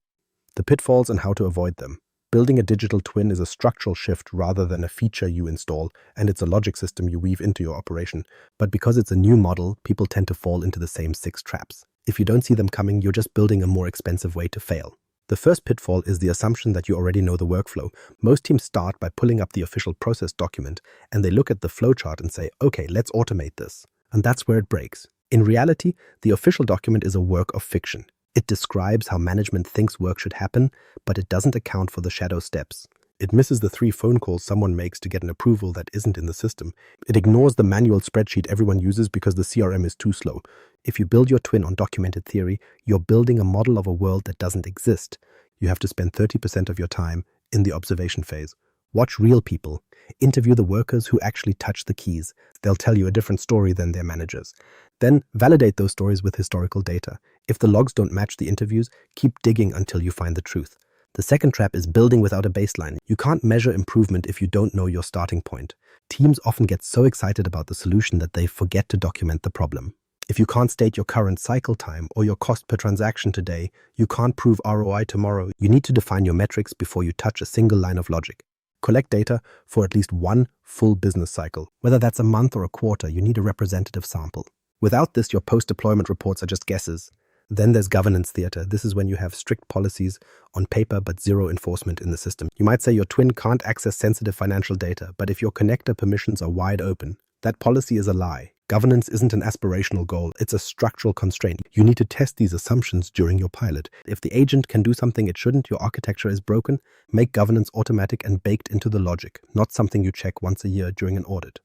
The pitfalls and how to avoid them. Building a digital twin is a structural shift rather than a feature you install, and it's a logic system you weave into your operation. But because it's a new model, people tend to fall into the same 6 traps. If you don't see them coming, you're just building a more expensive way to fail. The first pitfall is the assumption that you already know the workflow. Most teams start by pulling up the official process document, and they look at the flowchart and say, okay, let's automate this. And that's where it breaks. In reality, the official document is a work of fiction. It describes how management thinks work should happen, but it doesn't account for the shadow steps. It misses the 3 phone calls someone makes to get an approval that isn't in the system. It ignores the manual spreadsheet everyone uses because the CRM is too slow. If you build your twin on documented theory, you're building a model of a world that doesn't exist. You have to spend 30% of your time in the observation phase. Watch real people. Interview the workers who actually touch the keys. They'll tell you a different story than their managers. Then validate those stories with historical data. If the logs don't match the interviews, keep digging until you find the truth. The second trap is building without a baseline. You can't measure improvement if you don't know your starting point. Teams often get so excited about the solution that they forget to document the problem. If you can't state your current cycle time or your cost per transaction today, you can't prove ROI tomorrow. You need to define your metrics before you touch a single line of logic. Collect data for at least one full business cycle. Whether that's a month or a quarter, you need a representative sample. Without this, your post-deployment reports are just guesses. Then there's governance theater. This is when you have strict policies on paper but zero enforcement in the system. You might say your twin can't access sensitive financial data, but if your connector permissions are wide open, that policy is a lie. Governance isn't an aspirational goal, it's a structural constraint. You need to test these assumptions during your pilot. If the agent can do something it shouldn't, your architecture is broken, make governance automatic and baked into the logic, not something you check once a year during an audit.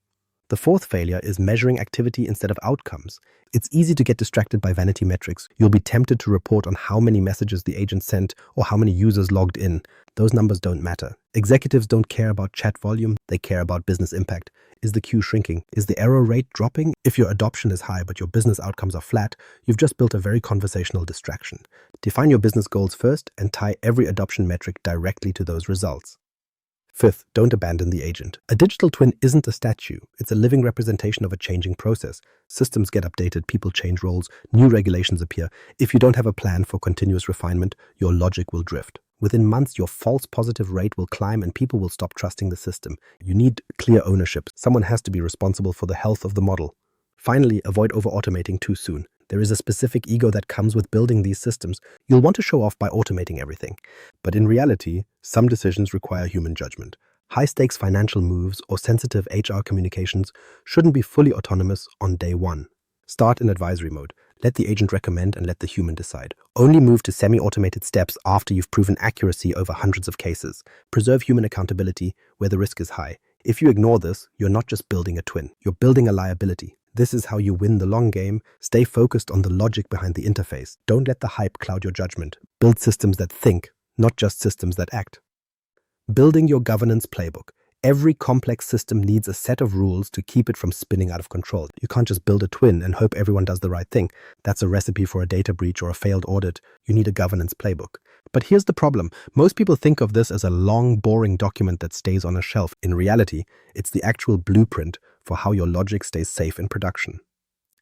The fourth failure is measuring activity instead of outcomes. It's easy to get distracted by vanity metrics. You'll be tempted to report on how many messages the agent sent or how many users logged in. Those numbers don't matter. Executives don't care about chat volume, they care about business impact. Is the queue shrinking? Is the error rate dropping? If your adoption is high but your business outcomes are flat, you've just built a very conversational distraction. Define your business goals first and tie every adoption metric directly to those results. Fifth, don't abandon the agent. A digital twin isn't a statue. It's a living representation of a changing process. Systems get updated, people change roles, new regulations appear. If you don't have a plan for continuous refinement, your logic will drift. Within months, your false positive rate will climb and people will stop trusting the system. You need clear ownership. Someone has to be responsible for the health of the model. Finally, avoid over-automating too soon. There is a specific ego that comes with building these systems. You'll want to show off by automating everything. But in reality, some decisions require human judgment. High-stakes financial moves or sensitive HR communications shouldn't be fully autonomous on day one. Start in advisory mode. Let the agent recommend and let the human decide. Only move to semi-automated steps after you've proven accuracy over hundreds of cases. Preserve human accountability where the risk is high. If you ignore this, you're not just building a twin. You're building a liability. This is how you win the long game. Stay focused on the logic behind the interface. Don't let the hype cloud your judgment. Build systems that think, not just systems that act. Building your governance playbook. Every complex system needs a set of rules to keep it from spinning out of control. You can't just build a twin and hope everyone does the right thing. That's a recipe for a data breach or a failed audit. You need a governance playbook. But here's the problem. Most people think of this as a long, boring document that stays on a shelf. In reality, it's the actual blueprint for how your logic stays safe in production.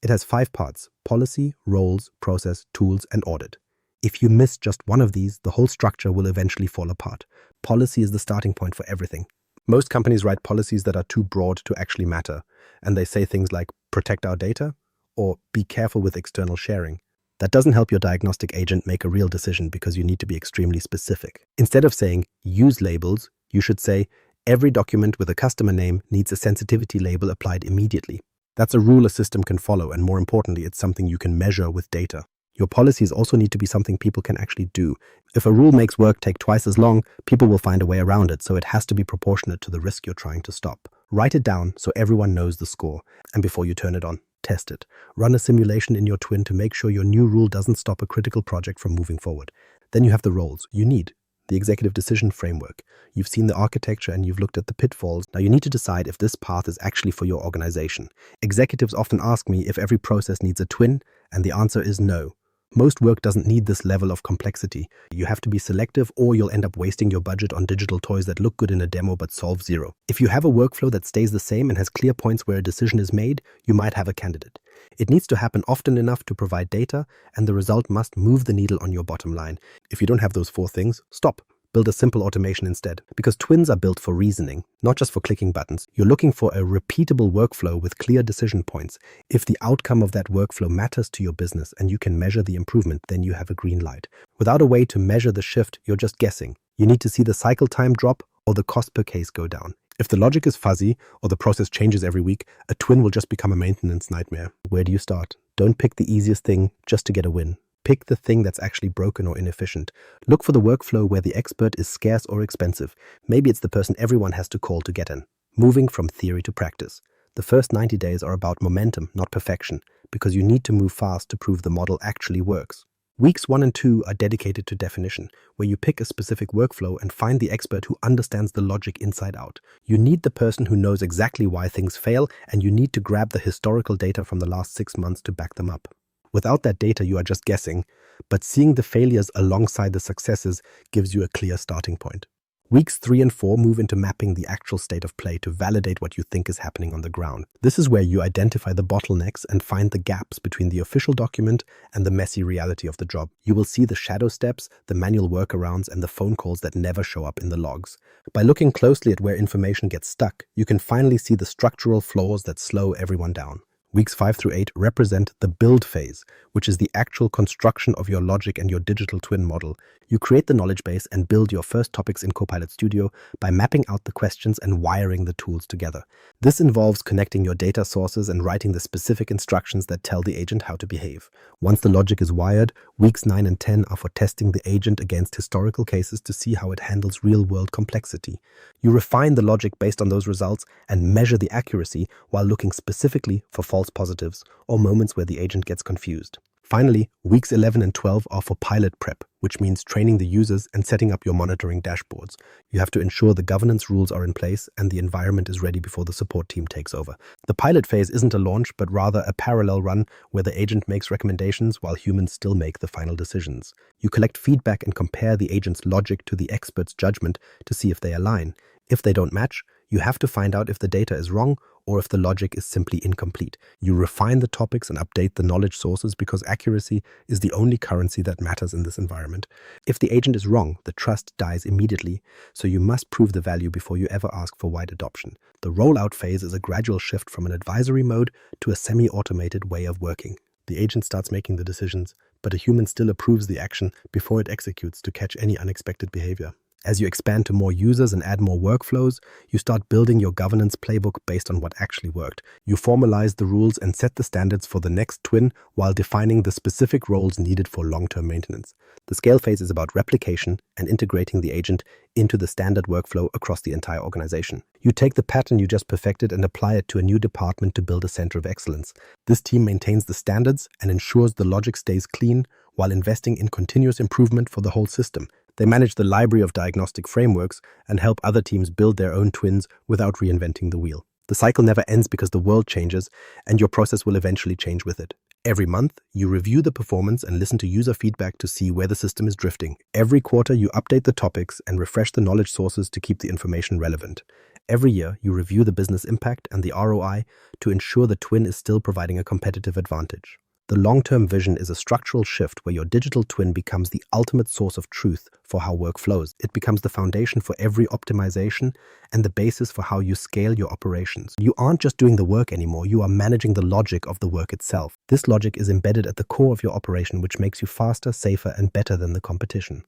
It has 5 parts: policy, roles, process, tools, and audit. If you miss just one of these, the whole structure will eventually fall apart. Policy is the starting point for everything. Most companies write policies that are too broad to actually matter, and they say things like protect our data or be careful with external sharing. That doesn't help your diagnostic agent make a real decision because you need to be extremely specific. Instead of saying use labels, you should say every document with a customer name needs a sensitivity label applied immediately. That's a rule a system can follow, and more importantly, it's something you can measure with data. Your policies also need to be something people can actually do. If a rule makes work take twice as long, people will find a way around it, so it has to be proportionate to the risk you're trying to stop. Write it down so everyone knows the score, and before you turn it on, test it. Run a simulation in your twin to make sure your new rule doesn't stop a critical project from moving forward. Then you have the roles you need. The executive decision framework. You've seen the architecture and you've looked at the pitfalls. Now you need to decide if this path is actually for your organization. Executives often ask me if every process needs a twin, and the answer is no. Most work doesn't need this level of complexity. You have to be selective or you'll end up wasting your budget on digital toys that look good in a demo but solve zero. If you have a workflow that stays the same and has clear points where a decision is made, you might have a candidate. It needs to happen often enough to provide data, and the result must move the needle on your bottom line. If you don't have those 4 things, stop. Build a simple automation instead, because twins are built for reasoning, not just for clicking buttons. You're looking for a repeatable workflow with clear decision points. If the outcome of that workflow matters to your business and you can measure the improvement, then you have a green light. Without a way to measure the shift, you're just guessing. You need to see the cycle time drop or the cost per case go down. If the logic is fuzzy or the process changes every week, a twin will just become a maintenance nightmare. Where do you start? Don't pick the easiest thing just to get a win. Pick the thing that's actually broken or inefficient. Look for the workflow where the expert is scarce or expensive. Maybe it's the person everyone has to call to get in. Moving from theory to practice. The first 90 days are about momentum, not perfection, because you need to move fast to prove the model actually works. Weeks 1 and 2 are dedicated to definition, where you pick a specific workflow and find the expert who understands the logic inside out. You need the person who knows exactly why things fail, and you need to grab the historical data from the last 6 months to back them up. Without that data, you are just guessing, but seeing the failures alongside the successes gives you a clear starting point. Weeks 3 and 4 move into mapping the actual state of play to validate what you think is happening on the ground. This is where you identify the bottlenecks and find the gaps between the official document and the messy reality of the job. You will see the shadow steps, the manual workarounds, and the phone calls that never show up in the logs. By looking closely at where information gets stuck, you can finally see the structural flaws that slow everyone down. Weeks 5 through 8 represent the build phase, which is the actual construction of your logic and your digital twin model. You create the knowledge base and build your first topics in Copilot Studio by mapping out the questions and wiring the tools together. This involves connecting your data sources and writing the specific instructions that tell the agent how to behave. Once the logic is wired, weeks 9 and 10 are for testing the agent against historical cases to see how it handles real-world complexity. You refine the logic based on those results and measure the accuracy while looking specifically for false positives or moments where the agent gets confused. Finally, weeks 11 and 12 are for pilot prep, which means training the users and setting up your monitoring dashboards. You have to ensure the governance rules are in place and the environment is ready before the support team takes over. The pilot phase isn't a launch, but rather a parallel run where the agent makes recommendations while humans still make the final decisions. You collect feedback and compare the agent's logic to the expert's judgment to see if they align. If they don't match, you have to find out if the data is wrong or if the logic is simply incomplete. You refine the topics and update the knowledge sources because accuracy is the only currency that matters in this environment. If the agent is wrong, the trust dies immediately, so you must prove the value before you ever ask for wide adoption. The rollout phase is a gradual shift from an advisory mode to a semi-automated way of working. The agent starts making the decisions, but a human still approves the action before it executes to catch any unexpected behavior. As you expand to more users and add more workflows, you start building your governance playbook based on what actually worked. You formalize the rules and set the standards for the next twin while defining the specific roles needed for long-term maintenance. The scale phase is about replication and integrating the agent into the standard workflow across the entire organization. You take the pattern you just perfected and apply it to a new department to build a center of excellence. This team maintains the standards and ensures the logic stays clean while investing in continuous improvement for the whole system. They manage the library of diagnostic frameworks and help other teams build their own twins without reinventing the wheel. The cycle never ends because the world changes, and your process will eventually change with it. Every month, you review the performance and listen to user feedback to see where the system is drifting. Every quarter, you update the topics and refresh the knowledge sources to keep the information relevant. Every year, you review the business impact and the ROI to ensure the twin is still providing a competitive advantage. The long-term vision is a structural shift where your digital twin becomes the ultimate source of truth for how work flows. It becomes the foundation for every optimization and the basis for how you scale your operations. You aren't just doing the work anymore, you are managing the logic of the work itself. This logic is embedded at the core of your operation, which makes you faster, safer, and better than the competition.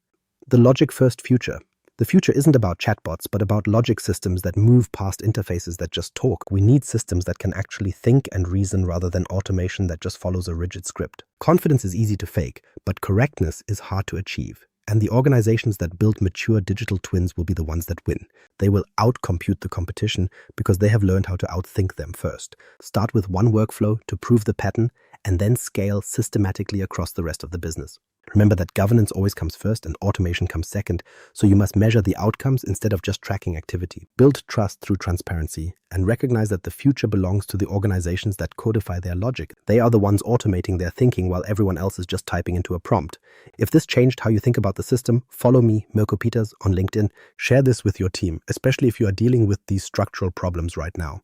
The logic-first future. The future isn't about chatbots, but about logic systems that move past interfaces that just talk. We need systems that can actually think and reason rather than automation that just follows a rigid script. Confidence is easy to fake, but correctness is hard to achieve. And the organizations that build mature digital twins will be the ones that win. They will outcompute the competition because they have learned how to outthink them first. Start with one workflow to prove the pattern, and then scale systematically across the rest of the business. Remember that governance always comes first and automation comes second, so you must measure the outcomes instead of just tracking activity. Build trust through transparency and recognize that the future belongs to the organizations that codify their logic. They are the ones automating their thinking while everyone else is just typing into a prompt. If this changed how you think about the system, follow me, Mirko Peters, on LinkedIn. Share this with your team, especially if you are dealing with these structural problems right now.